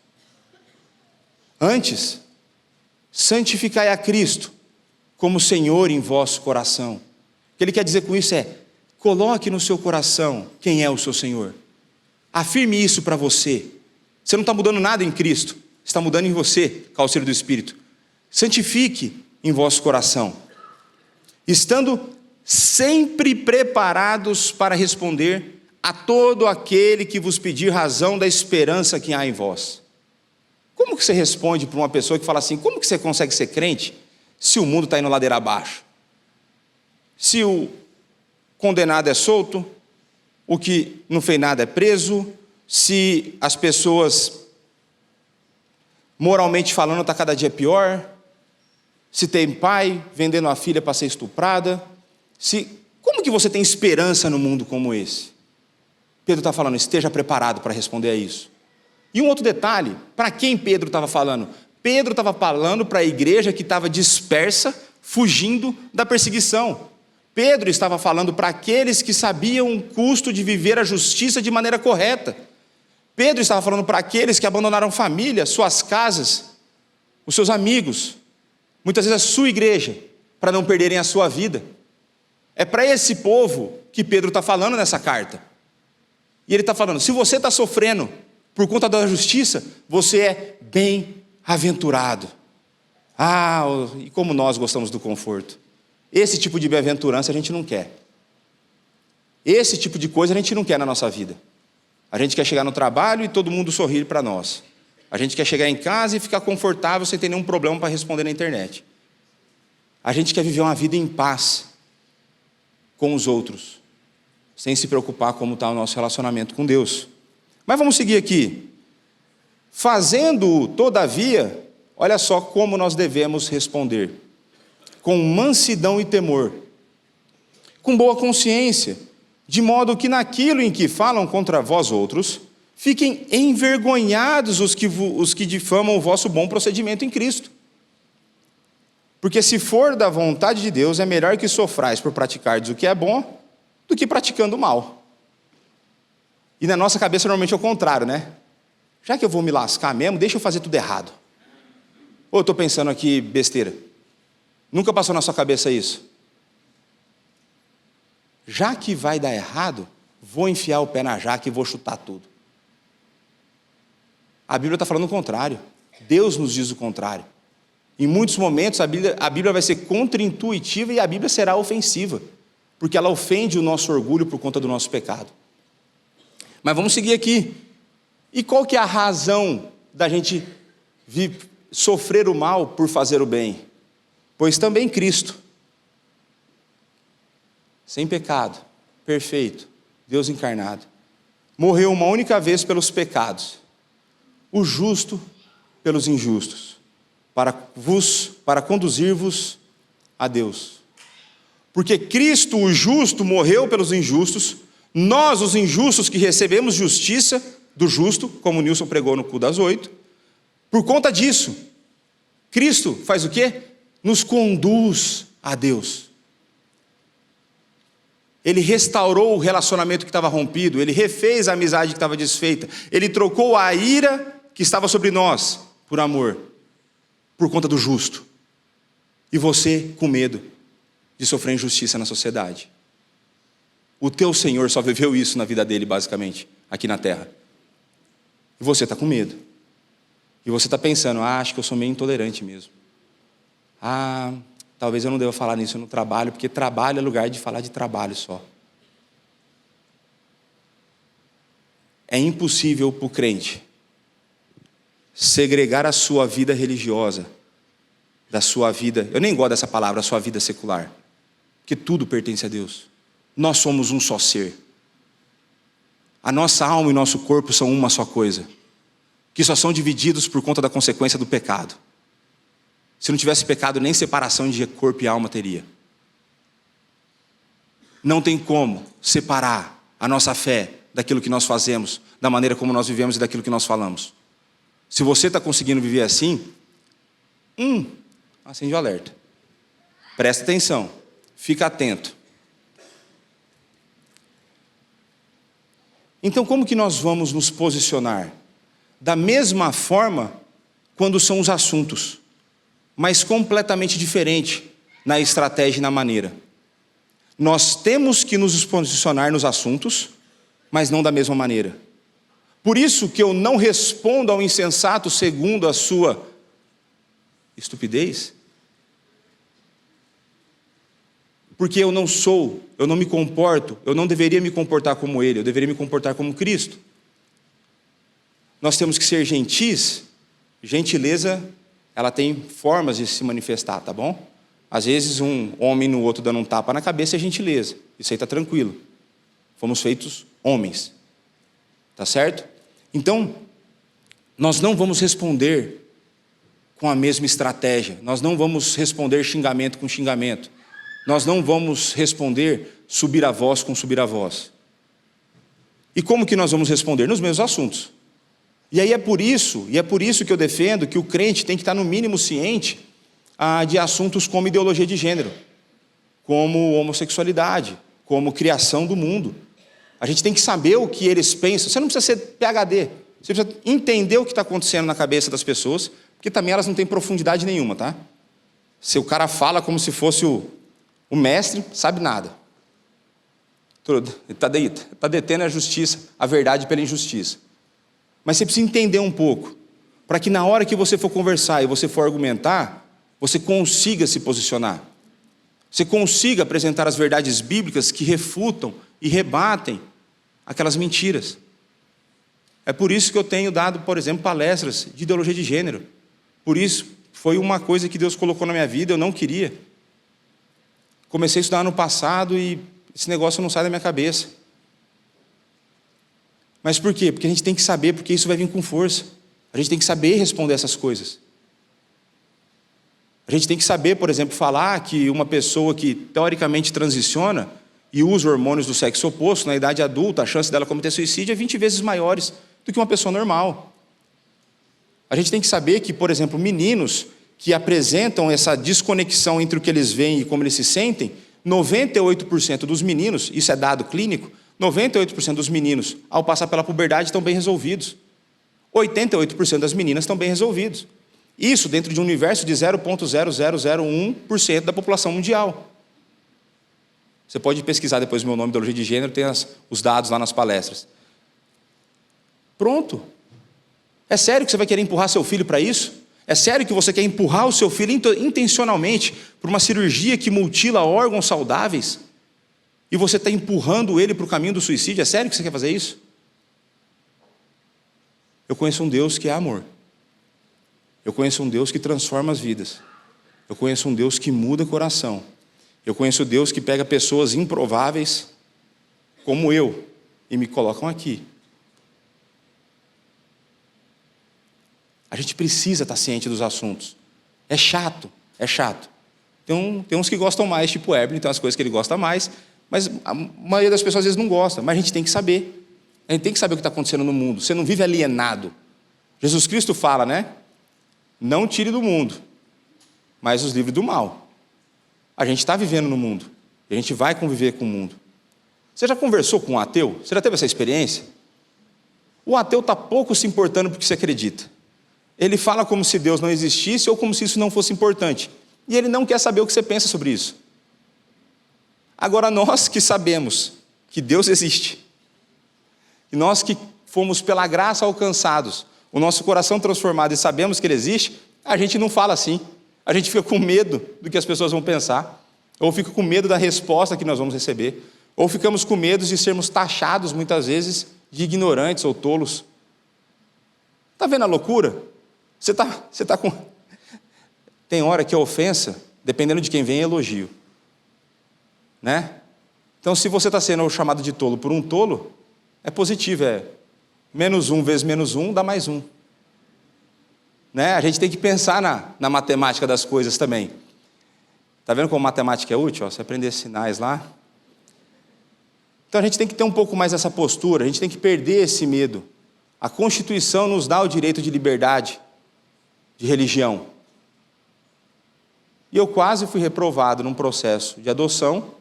Antes, santificai a Cristo como Senhor em vosso coração. O que ele quer dizer com isso é, coloque no seu coração quem é o seu Senhor. Afirme isso para você. Você não está mudando nada em Cristo, está mudando em você, com o auxílio do Espírito. Santifique em vosso coração, estando sempre preparados para responder a todo aquele que vos pedir razão da esperança que há em vós. Como que você responde para uma pessoa que fala assim, como que você consegue ser crente se o mundo está indo ladeira abaixo? Se o condenado é solto, o que não fez nada é preso, se as pessoas, moralmente falando, está cada dia pior, se tem pai vendendo a filha para ser estuprada, como que você tem esperança no mundo como esse? Pedro está falando, esteja preparado para responder a isso. E um outro detalhe, para quem Pedro estava falando? Pedro estava falando para a igreja que estava dispersa, fugindo da perseguição. Pedro estava falando para aqueles que sabiam o custo de viver a justiça de maneira correta. Pedro estava falando para aqueles que abandonaram família, suas casas, os seus amigos, muitas vezes a sua igreja, para não perderem a sua vida. É para esse povo que Pedro está falando nessa carta. E ele está falando, se você está sofrendo por conta da justiça, você é bem-aventurado. E como nós gostamos do conforto. Esse tipo de bem-aventurança a gente não quer. Esse tipo de coisa a gente não quer na nossa vida. A gente quer chegar no trabalho e todo mundo sorrir para nós. A gente quer chegar em casa e ficar confortável sem ter nenhum problema para responder na internet. A gente quer viver uma vida em paz com os outros, sem se preocupar como está o nosso relacionamento com Deus. Mas vamos seguir aqui. Fazendo, todavia, olha só como nós devemos responder. Com mansidão e temor, com boa consciência, de modo que naquilo em que falam contra vós outros, Fiquem envergonhados os que difamam o vosso bom procedimento em Cristo. Porque se for da vontade de Deus, é melhor que sofrais por praticardes o que é bom, do que praticando o mal. E na nossa cabeça normalmente é o contrário, né? Já que eu vou me lascar mesmo, deixa eu fazer tudo errado. Ou eu estou pensando aqui besteira? Nunca passou na sua cabeça isso? Já que vai dar errado, vou enfiar o pé na jaca e vou chutar tudo. A Bíblia está falando o contrário. Deus nos diz o contrário. Em muitos momentos a Bíblia vai ser contra-intuitiva e a Bíblia será ofensiva, porque ela ofende o nosso orgulho por conta do nosso pecado. Mas vamos seguir aqui. E qual que é a razão da gente sofrer o mal por fazer o bem? Pois também Cristo, sem pecado, perfeito, Deus encarnado, morreu uma única vez pelos pecados, o justo pelos injustos, para conduzir-vos a Deus. Porque Cristo, o justo, morreu pelos injustos, nós, os injustos, que recebemos justiça do justo, como o Nilson pregou no Culto das 8, por conta disso, Cristo faz o quê? Nos conduz a Deus. Ele restaurou o relacionamento que estava rompido, ele refez a amizade que estava desfeita, ele trocou a ira que estava sobre nós por amor, por conta do justo. E você com medo de sofrer injustiça na sociedade. O teu Senhor só viveu isso na vida dele, basicamente, aqui na terra. E você está com medo. E você está pensando, acho que eu sou meio intolerante mesmo. Talvez eu não deva falar nisso no trabalho, porque trabalho é lugar de falar de trabalho só. É impossível para o crente segregar a sua vida religiosa da sua vida, eu nem gosto dessa palavra, a sua vida secular, porque tudo pertence a Deus. Nós somos um só ser. A nossa alma e nosso corpo são uma só coisa, que só são divididos por conta da consequência do pecado. Se não tivesse pecado, nem separação de corpo e alma teria. Não tem como separar a nossa fé daquilo que nós fazemos, da maneira como nós vivemos e daquilo que nós falamos. Se você está conseguindo viver assim, acende o alerta. Presta atenção, fica atento. Então, como que nós vamos nos posicionar? Da mesma forma, quando são os assuntos, mas completamente diferente na estratégia e na maneira. Nós temos que nos posicionar nos assuntos, mas não da mesma maneira. Por isso que eu não respondo ao insensato segundo a sua estupidez. Porque eu não me comporto, eu não deveria me comportar como ele, eu deveria me comportar como Cristo. Nós temos que ser gentis. Gentileza, ela tem formas de se manifestar, tá bom? Às vezes um homem no outro dando um tapa na cabeça é gentileza. Isso aí está tranquilo. Fomos feitos homens. Tá certo? Então, nós não vamos responder com a mesma estratégia. Nós não vamos responder xingamento com xingamento. Nós não vamos responder subir a voz com subir a voz. E como que nós vamos responder? Nos mesmos assuntos. E aí é por isso que eu defendo que o crente tem que estar no mínimo ciente de assuntos como ideologia de gênero, como homossexualidade, como criação do mundo. A gente tem que saber o que eles pensam. Você não precisa ser PhD, você precisa entender o que está acontecendo na cabeça das pessoas, porque também elas não têm profundidade nenhuma, tá? Se o cara fala como se fosse o mestre, sabe nada. Ele está detendo a justiça, a verdade pela injustiça. Mas você precisa entender um pouco, para que na hora que você for conversar e você for argumentar, você consiga se posicionar. Você consiga apresentar as verdades bíblicas que refutam e rebatem aquelas mentiras. É por isso que eu tenho dado, por exemplo, palestras de ideologia de gênero. Por isso, foi uma coisa que Deus colocou na minha vida, eu não queria. Comecei a estudar ano passado e esse negócio não sai da minha cabeça. Mas por quê? Porque a gente tem que saber, porque isso vai vir com força. A gente tem que saber responder essas coisas. A gente tem que saber, por exemplo, falar que uma pessoa que teoricamente transiciona e usa hormônios do sexo oposto, na idade adulta, a chance dela cometer suicídio é 20 vezes maiores do que uma pessoa normal. A gente tem que saber que, por exemplo, meninos que apresentam essa desconexão entre o que eles veem e como eles se sentem, 98% dos meninos, isso é dado clínico, 98% dos meninos, ao passar pela puberdade, estão bem resolvidos. 88% das meninas estão bem resolvidos. Isso dentro de um universo de 0,0001% da população mundial. Você pode pesquisar depois o meu nome, ideologia de gênero, tem os dados lá nas palestras. Pronto. É sério que você vai querer empurrar seu filho para isso? É sério que você quer empurrar o seu filho intencionalmente para uma cirurgia que mutila órgãos saudáveis? E você está empurrando ele para o caminho do suicídio? É sério que você quer fazer isso? Eu conheço um Deus que é amor. Eu conheço um Deus que transforma as vidas. Eu conheço um Deus que muda o coração. Eu conheço um Deus que pega pessoas improváveis, como eu, e me colocam aqui. A gente precisa estar ciente dos assuntos. É chato, é chato. Tem uns que gostam mais, tipo o Evelyn, tem umas coisas que ele gosta mais, mas a maioria das pessoas às vezes não gosta, mas a gente tem que saber. A gente tem que saber o que está acontecendo no mundo. Você não vive alienado. Jesus Cristo fala, né? Não tire do mundo, mas os livre do mal. A gente está vivendo no mundo. E a gente vai conviver com o mundo. Você já conversou com um ateu? Você já teve essa experiência? O ateu está pouco se importando porque você acredita. Ele fala como se Deus não existisse ou como se isso não fosse importante. E ele não quer saber o que você pensa sobre isso. Agora, nós que sabemos que Deus existe, e nós que fomos pela graça alcançados, o nosso coração transformado e sabemos que Ele existe, a gente não fala assim. A gente fica com medo do que as pessoas vão pensar, ou fica com medo da resposta que nós vamos receber, ou ficamos com medo de sermos taxados, muitas vezes, de ignorantes ou tolos. Está vendo a loucura? Você tá com... Tem hora que a ofensa, dependendo de quem vem, é elogio. Né? Então, se você está sendo chamado de tolo por um tolo, é positivo, é -1 vezes -1 dá mais 1. Né? A gente tem que pensar na matemática das coisas também. Está vendo como matemática é útil? Ó, você aprender sinais lá. Então a gente tem que ter um pouco mais essa postura, a gente tem que perder esse medo. A Constituição nos dá o direito de liberdade, de religião. E eu quase fui reprovado num processo de adoção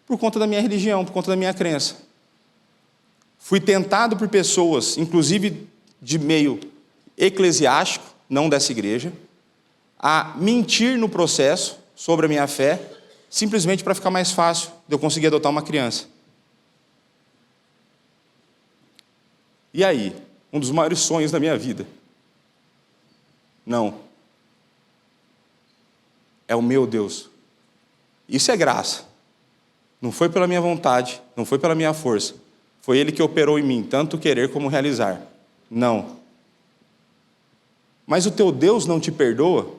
por conta da minha religião, por conta da minha crença. Fui tentado por pessoas, inclusive de meio eclesiástico, não dessa igreja, a mentir no processo sobre a minha fé, simplesmente para ficar mais fácil de eu conseguir adotar uma criança. E aí? Um dos maiores sonhos da minha vida. Não. É o meu Deus. Isso é graça. Não foi pela minha vontade, não foi pela minha força. Foi Ele que operou em mim, tanto querer como realizar. Não. Mas o teu Deus não te perdoa?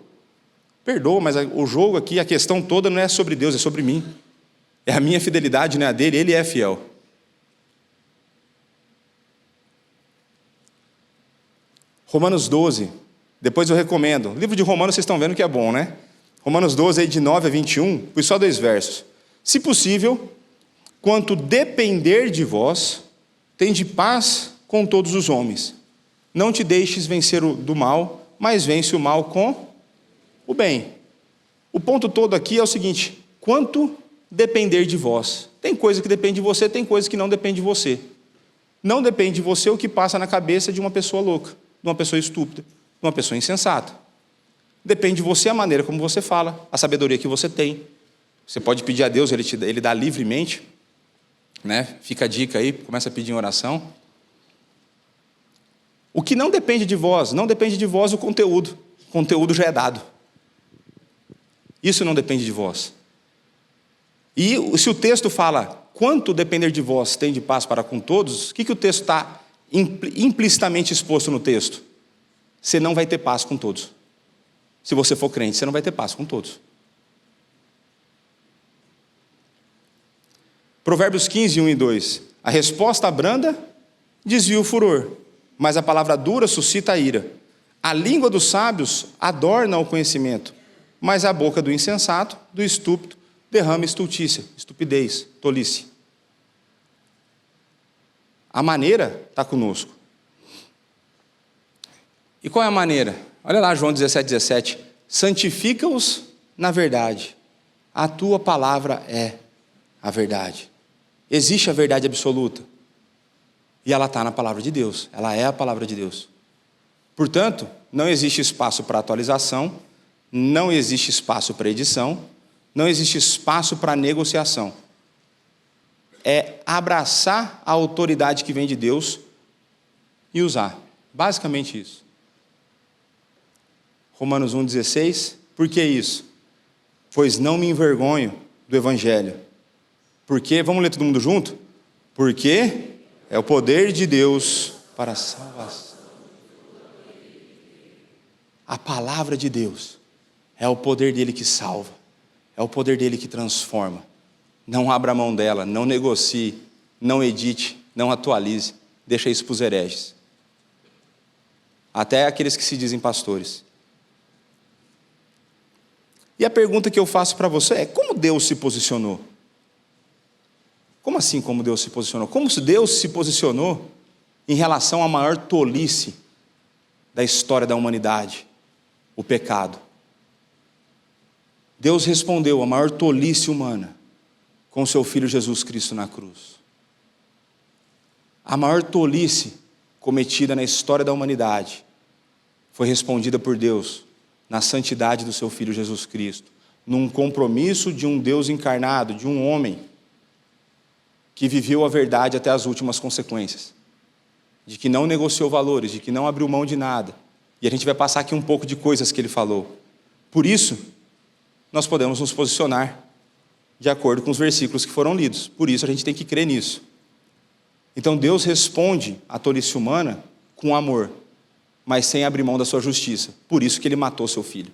Perdoa, mas o jogo aqui, a questão toda não é sobre Deus, é sobre mim. É a minha fidelidade, não é a dele, Ele é fiel. Romanos 12, depois eu recomendo. O livro de Romanos vocês estão vendo que é bom, né? Romanos 12, aí de 9 a 21, pus só 2 versos. Se possível, quanto depender de vós, tende paz com todos os homens. Não te deixes vencer do mal, mas vence o mal com o bem. O ponto todo aqui é o seguinte: quanto depender de vós. Tem coisa que depende de você, tem coisa que não depende de você. Não depende de você o que passa na cabeça de uma pessoa louca, de uma pessoa estúpida, de uma pessoa insensata. Depende de você a maneira como você fala, a sabedoria que você tem. Você pode pedir a Deus, Ele dá livremente. Né? Fica a dica aí, começa a pedir em oração. O que não depende de vós, não depende de vós o conteúdo. O conteúdo já é dado. Isso não depende de vós. E se o texto fala, quanto depender de vós tem de paz para com todos, o que o texto está implicitamente exposto no texto? Você não vai ter paz com todos. Se você for crente, você não vai ter paz com todos. Provérbios 15, 1 e 2. A resposta branda desvia o furor, mas a palavra dura suscita a ira. A língua dos sábios adorna o conhecimento, mas a boca do insensato, do estúpido, derrama estultícia, estupidez, tolice. A maneira está conosco. E qual é a maneira? Olha lá João 17:17. Santifica-os na verdade. A tua palavra é a verdade. Existe a verdade absoluta. E ela está na palavra de Deus. Ela é a palavra de Deus. Portanto, não existe espaço para atualização, não existe espaço para edição, não existe espaço para negociação. É abraçar a autoridade que vem de Deus e usar. Basicamente isso. Romanos 1,16. Por que isso? Pois não me envergonho do Evangelho. Porque, vamos ler todo mundo junto? Porque é o poder de Deus para a salvação. A palavra de Deus é o poder dele que salva. É o poder dele que transforma. Não abra mão dela, não negocie, não edite, não atualize. Deixa isso para os hereges. Até aqueles que se dizem pastores. E a pergunta que eu faço para você é: como Deus se posicionou? Como assim como Deus se posicionou? Como Deus se posicionou em relação à maior tolice da história da humanidade? O pecado. Deus respondeu à maior tolice humana com seu Filho Jesus Cristo na cruz. A maior tolice cometida na história da humanidade foi respondida por Deus na santidade do seu Filho Jesus Cristo, num compromisso de um Deus encarnado, de um homem que viveu a verdade até as últimas consequências, de que não negociou valores, de que não abriu mão de nada. E a gente vai passar aqui um pouco de coisas que ele falou. Por isso, nós podemos nos posicionar de acordo com os versículos que foram lidos. Por isso, a gente tem que crer nisso. Então, Deus responde à tolice humana com amor, mas sem abrir mão da sua justiça. Por isso que ele matou seu filho.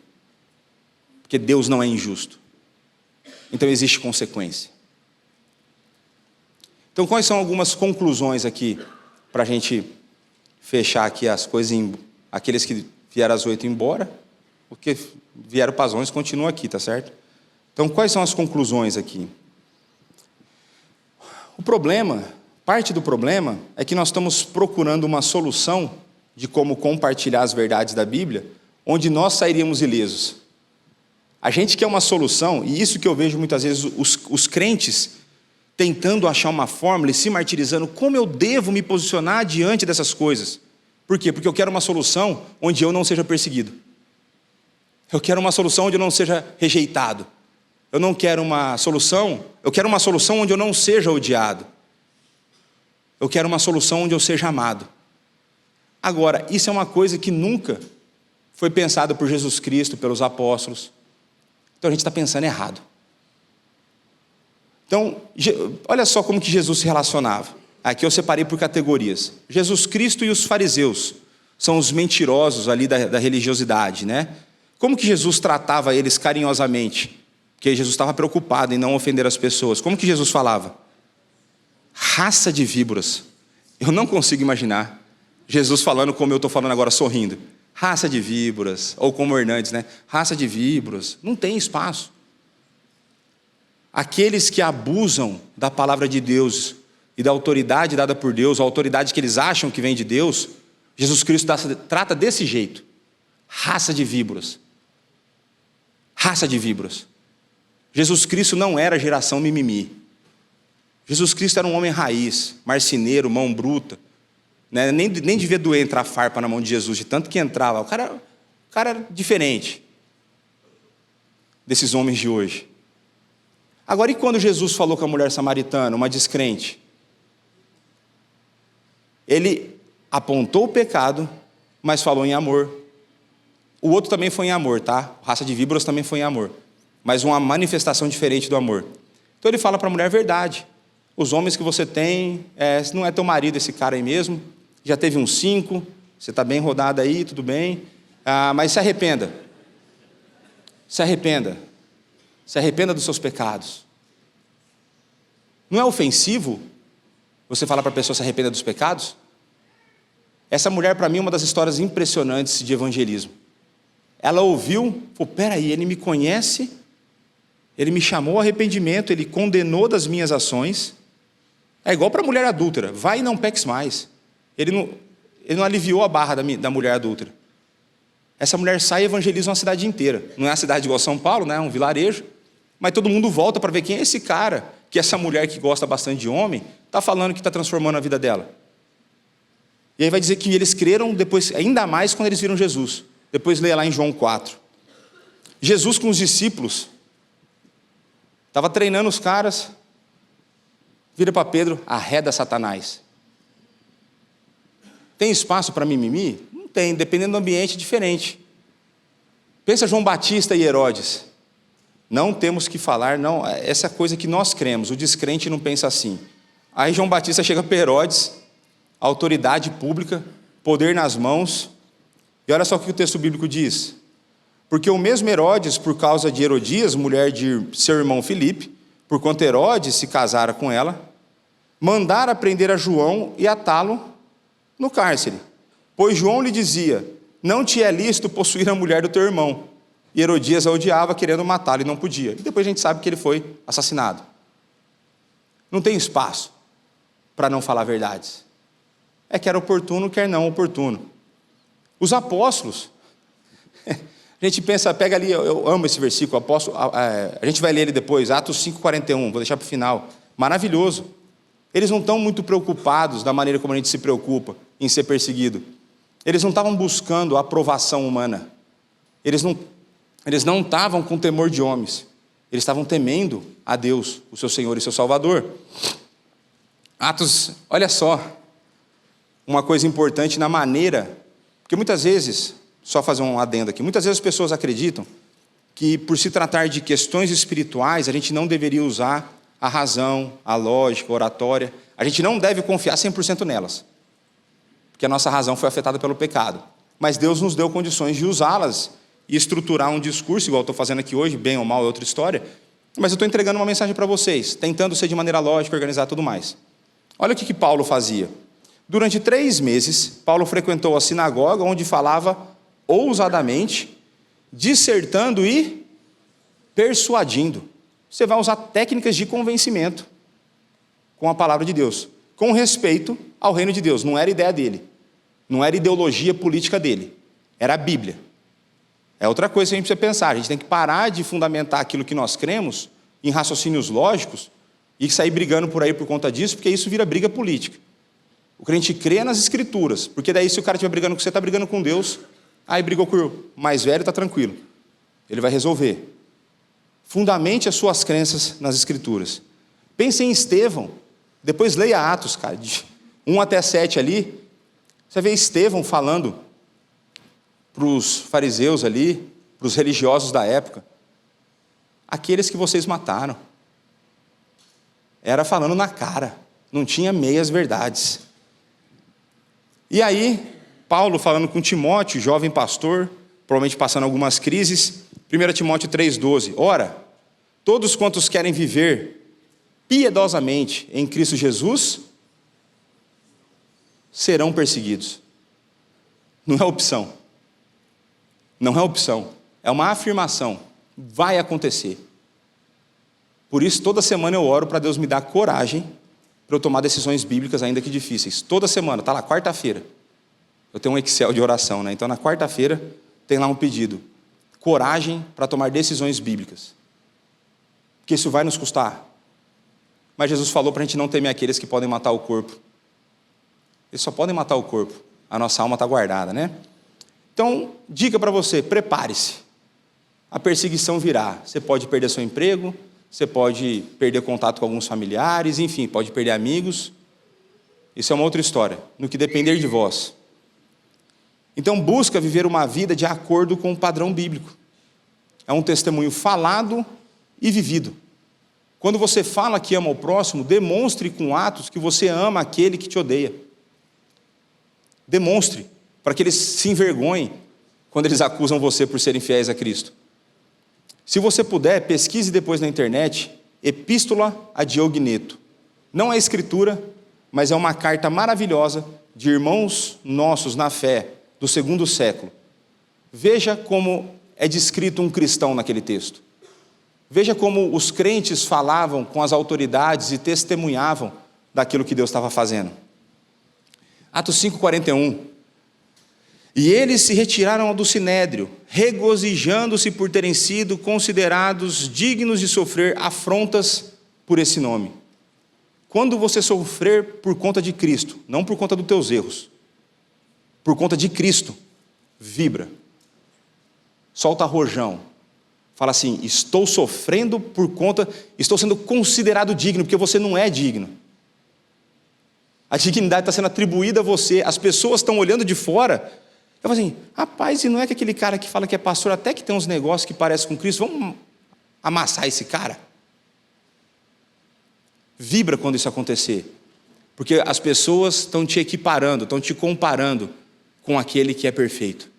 Porque Deus não é injusto. Então, existe consequência. Então, quais são algumas conclusões aqui, para a gente fechar aqui as coisas, aqueles que vieram às 8 embora, porque vieram para as 11 continuam aqui, tá certo? Então, quais são as conclusões aqui? O problema, parte do problema, é que nós estamos procurando uma solução de como compartilhar as verdades da Bíblia, onde nós sairíamos ilesos. A gente quer uma solução, e isso que eu vejo muitas vezes os crentes tentando achar uma fórmula e se martirizando, como eu devo me posicionar diante dessas coisas? Por quê? Porque eu quero uma solução onde eu não seja perseguido. Eu quero uma solução onde eu não seja rejeitado. Eu quero uma solução onde eu não seja odiado. Eu quero uma solução onde eu seja amado. Agora, isso é uma coisa que nunca foi pensada por Jesus Cristo, pelos apóstolos. Então a gente está pensando errado. Então, olha só como que Jesus se relacionava. Aqui eu separei por categorias. Jesus Cristo e os fariseus são os mentirosos ali da religiosidade, né? Como que Jesus tratava eles carinhosamente? Porque Jesus estava preocupado em não ofender as pessoas. Como que Jesus falava? Raça de víboras. Eu não consigo imaginar Jesus falando como eu estou falando agora, sorrindo. Raça de víboras. Ou como Hernandes, né? Raça de víboras. Não tem espaço. Aqueles que abusam da palavra de Deus e da autoridade dada por Deus, a autoridade que eles acham que vem de Deus, Jesus Cristo trata desse jeito. Raça de víboras. Raça de víboras. Jesus Cristo não era geração mimimi. Jesus Cristo era um homem raiz, marceneiro, mão bruta. Né? Nem devia doer entrar farpa na mão de Jesus, de tanto que entrava. O cara era diferente desses homens de hoje. Agora, e quando Jesus falou com a mulher samaritana, uma descrente? Ele apontou o pecado, mas falou em amor. O outro também foi em amor, tá? Raça de víboras também foi em amor. Mas uma manifestação diferente do amor. Então ele fala para a mulher a verdade. Os homens que você tem, não é teu marido esse cara aí mesmo, já teve uns 5, você está bem rodado aí, tudo bem, mas se arrependa. Se arrependa. Se arrependa dos seus pecados. Não é ofensivo você falar para a pessoa se arrependa dos pecados? Essa mulher, para mim, é uma das histórias impressionantes de evangelismo. Ela ouviu, falou, peraí, ele me conhece, ele me chamou ao arrependimento, ele condenou das minhas ações. É igual para a mulher adúltera, vai e não peques mais. Ele não aliviou a barra da mulher adúltera. Essa mulher sai e evangeliza uma cidade inteira. Não é a cidade igual São Paulo, né? É um vilarejo. Mas todo mundo volta para ver quem é esse cara, que essa mulher que gosta bastante de homem, está falando que está transformando a vida dela. E aí vai dizer que eles creram depois, ainda mais quando eles viram Jesus. Depois leia lá em João 4. Jesus com os discípulos, estava treinando os caras, vira para Pedro, arreda Satanás. Tem espaço para mimimi? Não tem, dependendo do ambiente, diferente. Pensa João Batista e Herodes. Não temos que falar, não, essa é a coisa que nós cremos, o descrente não pensa assim. Aí João Batista chega para Herodes, autoridade pública, poder nas mãos, e olha só o que o texto bíblico diz. Porque o mesmo Herodes, por causa de Herodias, mulher de seu irmão Filipe, porquanto Herodes se casara com ela, mandara prender a João e atá-lo no cárcere. Pois João lhe dizia, não te é lícito possuir a mulher do teu irmão. E Herodias a odiava, querendo matá-lo, e não podia. E depois a gente sabe que ele foi assassinado. Não tem espaço para não falar verdades. É quer oportuno, quer não oportuno. Os apóstolos, a gente pensa, pega ali, eu amo esse versículo, apóstolo, a gente vai ler ele depois, Atos 5,41, vou deixar para o final. Maravilhoso. Eles não estão muito preocupados da maneira como a gente se preocupa em ser perseguido. Eles não estavam buscando a aprovação humana. Eles não estavam com temor de homens. Eles estavam temendo a Deus, o seu Senhor e seu Salvador. Atos, olha só, uma coisa importante na maneira, porque muitas vezes, só fazer um adendo aqui, muitas vezes as pessoas acreditam que por se tratar de questões espirituais, a gente não deveria usar a razão, a lógica, a oratória, a gente não deve confiar 100% nelas, porque a nossa razão foi afetada pelo pecado, mas Deus nos deu condições de usá-las e estruturar um discurso, igual eu estou fazendo aqui hoje, bem ou mal é outra história, mas eu estou entregando uma mensagem para vocês, tentando ser de maneira lógica, organizar tudo mais. Olha o que Paulo fazia. Durante 3 meses, Paulo frequentou a sinagoga, onde falava ousadamente, dissertando e persuadindo. Você vai usar técnicas de convencimento com a palavra de Deus, com respeito ao reino de Deus. Não era ideia dele, não era ideologia política dele, era a Bíblia. É outra coisa que a gente precisa pensar, a gente tem que parar de fundamentar aquilo que nós cremos em raciocínios lógicos e sair brigando por aí por conta disso, porque isso vira briga política. O crente crê nas escrituras, porque daí se o cara estiver brigando com você, está brigando com Deus, aí brigou com o mais velho, está tranquilo, ele vai resolver. Fundamente as suas crenças nas escrituras. Pense em Estevão, depois leia Atos, cara, de 1 até 7 ali, você vê Estevão falando para os fariseus ali, para os religiosos da época, aqueles que vocês mataram. Era falando na cara, não tinha meias verdades. E aí, Paulo falando com Timóteo, jovem pastor, provavelmente passando algumas crises, 1 Timóteo 3,12, ora, todos quantos querem viver piedosamente em Cristo Jesus, serão perseguidos. Não é opção. Não é opção, é uma afirmação, vai acontecer. Por isso, toda semana eu oro para Deus me dar coragem para eu tomar decisões bíblicas, ainda que difíceis. Toda semana, está lá, quarta-feira. Eu tenho um Excel de oração, né? Então na quarta-feira tem lá um pedido. Coragem para tomar decisões bíblicas. Porque isso vai nos custar. Mas Jesus falou para a gente não temer aqueles que podem matar o corpo. Eles só podem matar o corpo. A nossa alma está guardada, né? Então, dica para você, prepare-se. A perseguição virá. Você pode perder seu emprego, você pode perder contato com alguns familiares, enfim, pode perder amigos. Isso é uma outra história, no que depender de vós. Então, busca viver uma vida de acordo com o padrão bíblico. É um testemunho falado e vivido. Quando você fala que ama o próximo, demonstre com atos que você ama aquele que te odeia. Demonstre, para que eles se envergonhem quando eles acusam você por serem fiéis a Cristo. Se você puder, pesquise depois na internet, Epístola a Diogneto. Não é escritura, mas é uma carta maravilhosa de irmãos nossos na fé, do 2º século. Veja como é descrito um cristão naquele texto. Veja como os crentes falavam com as autoridades e testemunhavam daquilo que Deus estava fazendo. Atos 5,41. E eles se retiraram do sinédrio, regozijando-se por terem sido considerados dignos de sofrer afrontas por esse nome. Quando você sofrer por conta de Cristo, não por conta dos teus erros, por conta de Cristo, vibra, solta rojão, fala assim: estou sofrendo por conta, estou sendo considerado digno, porque você não é digno. A dignidade está sendo atribuída a você, as pessoas estão olhando de fora. Eu falo assim: rapaz, e não é que aquele cara que fala que é pastor, até que tem uns negócios que parecem com Cristo, vamos amassar esse cara? Vibra quando isso acontecer, porque as pessoas estão te equiparando, estão te comparando com aquele que é perfeito,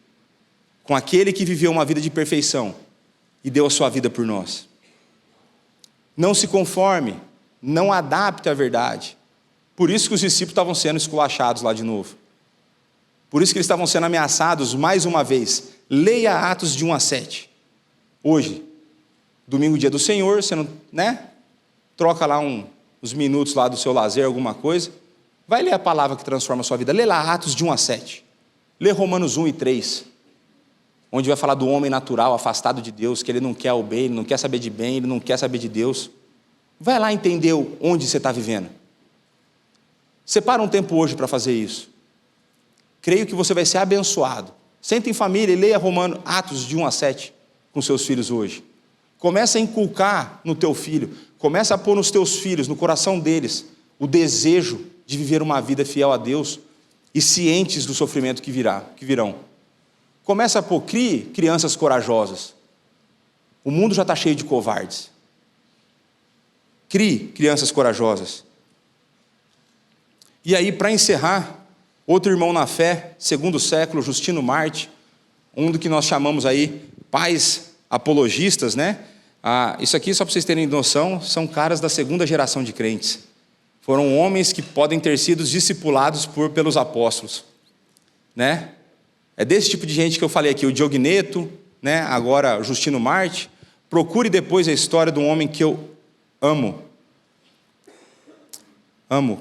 com aquele que viveu uma vida de perfeição e deu a sua vida por nós. Não se conforme, não adapte a verdade. Por isso que os discípulos estavam sendo esculachados lá de novo. Por isso que eles estavam sendo ameaçados mais uma vez. Leia Atos de 1 a 7. Hoje, domingo, dia do Senhor, você não, troca lá uns minutos lá do seu lazer, alguma coisa. Vai ler a palavra que transforma a sua vida. Lê lá Atos de 1 a 7. Lê Romanos 1 e 3. Onde vai falar do homem natural, afastado de Deus, que ele não quer o bem, ele não quer saber de bem, ele não quer saber de Deus. Vai lá entender onde você está vivendo. Separa um tempo hoje para fazer isso. Creio que você vai ser abençoado. Senta em família e leia Atos de 1 a 7 com seus filhos hoje. Começa a inculcar no teu filho, começa a pôr nos teus filhos, no coração deles, o desejo de viver uma vida fiel a Deus e cientes do sofrimento que virão. Começa a pôr, crie crianças corajosas. O mundo já está cheio de covardes. Crie crianças corajosas. E aí, para encerrar, outro irmão na fé, segundo século, Justino Marte, um do que nós chamamos aí pais apologistas, isso aqui, só para vocês terem noção, são caras da segunda geração de crentes. Foram homens que podem ter sido discipulados pelos apóstolos, É desse tipo de gente que eu falei aqui, o Diogneto, agora o Justino Marte. Procure depois a história de um homem que eu amo,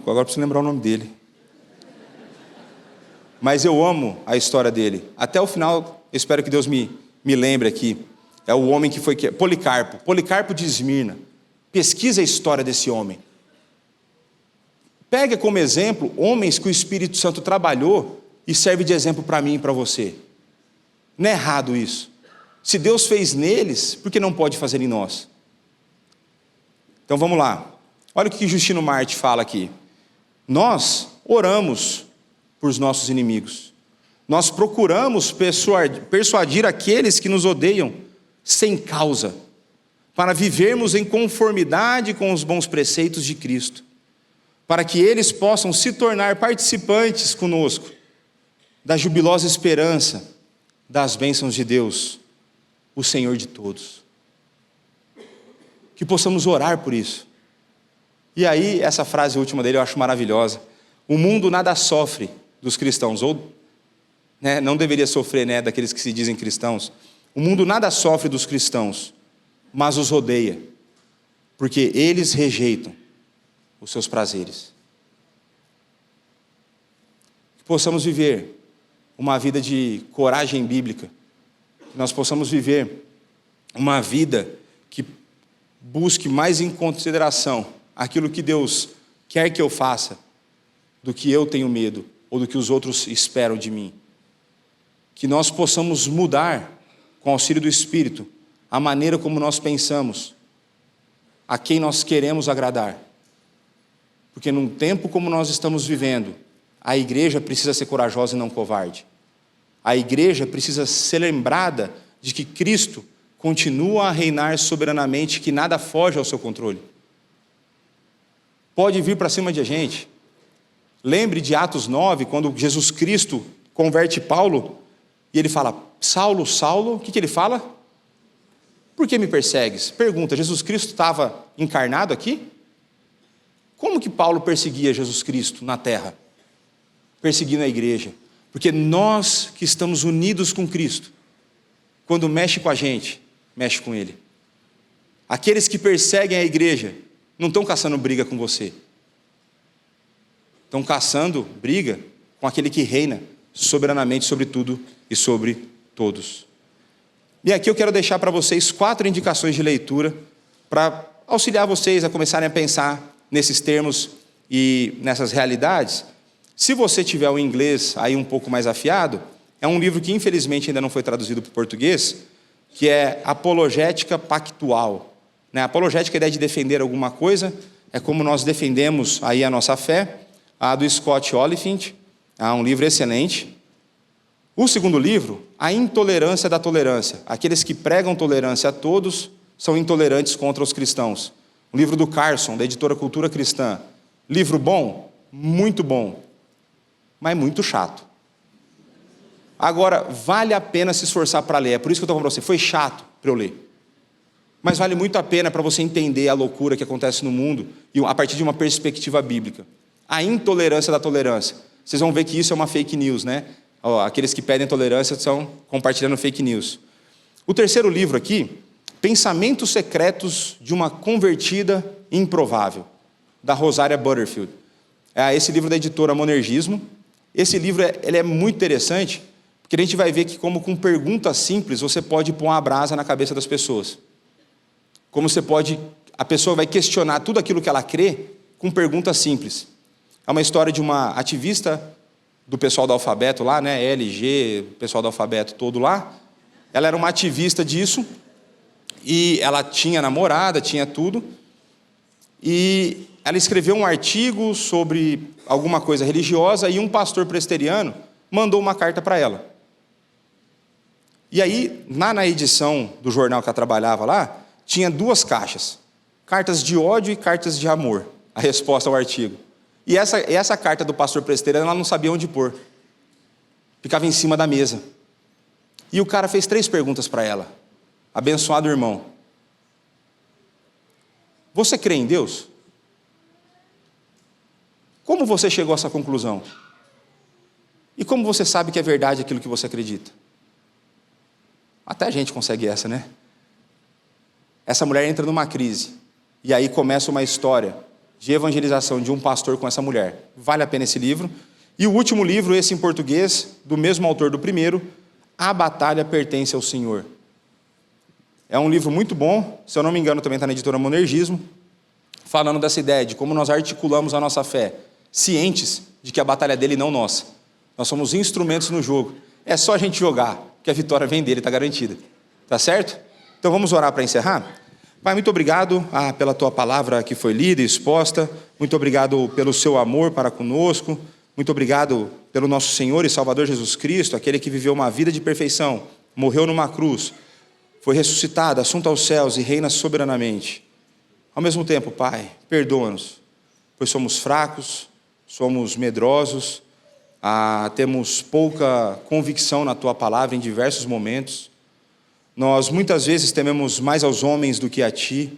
agora preciso lembrar o nome dele. Mas eu amo a história dele. Até o final, eu espero que Deus me lembre aqui. É o homem que foi Policarpo de Esmirna. Pesquisa a história desse homem. Pega como exemplo homens que o Espírito Santo trabalhou e serve de exemplo para mim e para você. Não é errado isso. Se Deus fez neles, por que não pode fazer em nós? Então vamos lá. Olha o que Justino Marte fala aqui. Nós oramos por os nossos inimigos. Nós procuramos persuadir aqueles que nos odeiam sem causa, para vivermos em conformidade com os bons preceitos de Cristo, para que eles possam se tornar participantes conosco da jubilosa esperança das bênçãos de Deus, o Senhor de todos. Que possamos orar por isso. E aí, essa frase última dele eu acho maravilhosa. O mundo nada sofre dos cristãos, ou não deveria sofrer daqueles que se dizem cristãos. O mundo nada sofre dos cristãos, mas os odeia, porque eles rejeitam os seus prazeres. Que possamos viver uma vida de coragem bíblica, que nós possamos viver uma vida que busque mais em consideração aquilo que Deus quer que eu faça, do que eu tenho medo, ou do que os outros esperam de mim. Que nós possamos mudar, com o auxílio do Espírito, a maneira como nós pensamos, a quem nós queremos agradar. Porque num tempo como nós estamos vivendo, a igreja precisa ser corajosa e não covarde. A igreja precisa ser lembrada de que Cristo continua a reinar soberanamente, que nada foge ao seu controle. Pode vir para cima de a gente. Lembre de Atos 9, quando Jesus Cristo converte Paulo, e ele fala: Saulo, Saulo, o que ele fala? Por que me persegues? Pergunta, Jesus Cristo estava encarnado aqui? Como que Paulo perseguia Jesus Cristo na terra? Perseguindo a igreja. Porque nós que estamos unidos com Cristo, quando mexe com a gente, mexe com Ele. Aqueles que perseguem a igreja, não estão caçando briga com você. Estão caçando briga com aquele que reina soberanamente sobre tudo e sobre todos. E aqui eu quero deixar para vocês 4 indicações de leitura para auxiliar vocês a começarem a pensar nesses termos e nessas realidades. Se você tiver o inglês aí um pouco mais afiado, é um livro que infelizmente ainda não foi traduzido para o português, que é Apologética Pactual. Apologética é a ideia de defender alguma coisa, é como nós defendemos aí a nossa fé, a do Scott Oliphint, um livro excelente. O segundo livro, A Intolerância da Tolerância. Aqueles que pregam tolerância a todos são intolerantes contra os cristãos. Um livro do Carson, da editora Cultura Cristã. Livro bom? Muito bom, mas muito chato. Agora, vale a pena se esforçar para ler. É por isso que eu estou falando para você, foi chato para eu ler. Mas vale muito a pena para você entender a loucura que acontece no mundo e a partir de uma perspectiva bíblica. A intolerância da tolerância. Vocês vão ver que isso é uma fake news, né? Aqueles que pedem tolerância estão compartilhando fake news. O terceiro livro aqui, Pensamentos Secretos de uma Convertida Improvável, da Rosária Butterfield. Esse livro é da editora Monergismo. Esse livro ele é muito interessante, porque a gente vai ver que como com perguntas simples você pode pôr uma brasa na cabeça das pessoas. Como a pessoa vai questionar tudo aquilo que ela crê com perguntas simples. É uma história de uma ativista do pessoal do alfabeto lá, né? LG, o pessoal do alfabeto todo lá. Ela era uma ativista disso, e ela tinha namorada, tinha tudo, e ela escreveu um artigo sobre alguma coisa religiosa, e um pastor presbiteriano mandou uma carta para ela. E aí, na edição do jornal que ela trabalhava lá, tinha 2 caixas, cartas de ódio e cartas de amor, a resposta ao artigo. E essa carta do pastor presbiteriano, ela não sabia onde pôr. Ficava em cima da mesa. E o cara fez 3 perguntas para ela. Abençoado irmão, você crê em Deus? Como você chegou a essa conclusão? E como você sabe que é verdade aquilo que você acredita? Até a gente consegue essa, né? Essa mulher entra numa crise. E aí começa uma história de evangelização de um pastor com essa mulher. Vale a pena esse livro. E o último livro, esse em português, do mesmo autor do primeiro, A Batalha Pertence ao Senhor. É um livro muito bom, se eu não me engano também está na editora Monergismo, falando dessa ideia de como nós articulamos a nossa fé, cientes de que a batalha é dele e não nossa. Nós somos instrumentos no jogo. É só a gente jogar, que a vitória vem dele, está garantida. Tá certo? Então vamos orar para encerrar? Pai, muito obrigado pela tua palavra que foi lida e exposta. Muito obrigado pelo seu amor para conosco. Muito obrigado pelo nosso Senhor e Salvador Jesus Cristo, aquele que viveu uma vida de perfeição, morreu numa cruz, foi ressuscitado, assunto aos céus e reina soberanamente. Ao mesmo tempo, Pai, perdoa-nos, pois somos fracos, somos medrosos, temos pouca convicção na tua palavra em diversos momentos. Nós muitas vezes tememos mais aos homens do que a Ti.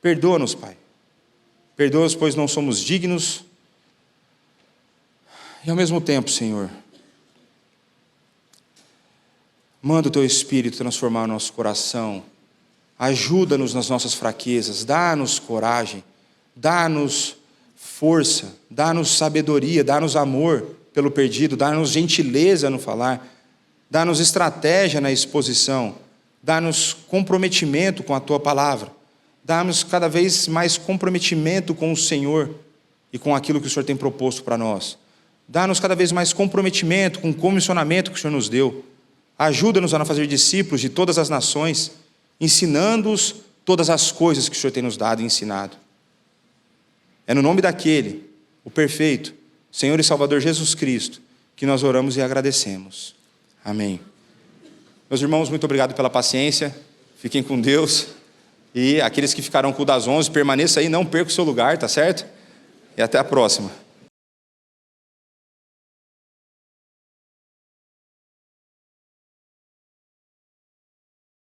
Perdoa-nos, Pai. Perdoa-nos, pois não somos dignos. E ao mesmo tempo, Senhor, manda o Teu Espírito transformar o nosso coração. Ajuda-nos nas nossas fraquezas. Dá-nos coragem. Dá-nos força. Dá-nos sabedoria. Dá-nos amor pelo perdido. Dá-nos gentileza no falar. Dá-nos estratégia na exposição. Dá-nos comprometimento com a Tua palavra. Dá-nos cada vez mais comprometimento com o Senhor e com aquilo que o Senhor tem proposto para nós. Dá-nos cada vez mais comprometimento com o comissionamento que o Senhor nos deu. Ajuda-nos a fazer discípulos de todas as nações, ensinando-os todas as coisas que o Senhor tem nos dado e ensinado. É no nome daquele, o perfeito, Senhor e Salvador Jesus Cristo, que nós oramos e agradecemos. Amém. Meus irmãos, muito obrigado pela paciência. Fiquem com Deus. E aqueles que ficaram com o das 11, permaneça aí, não perca o seu lugar, tá certo? E até a próxima.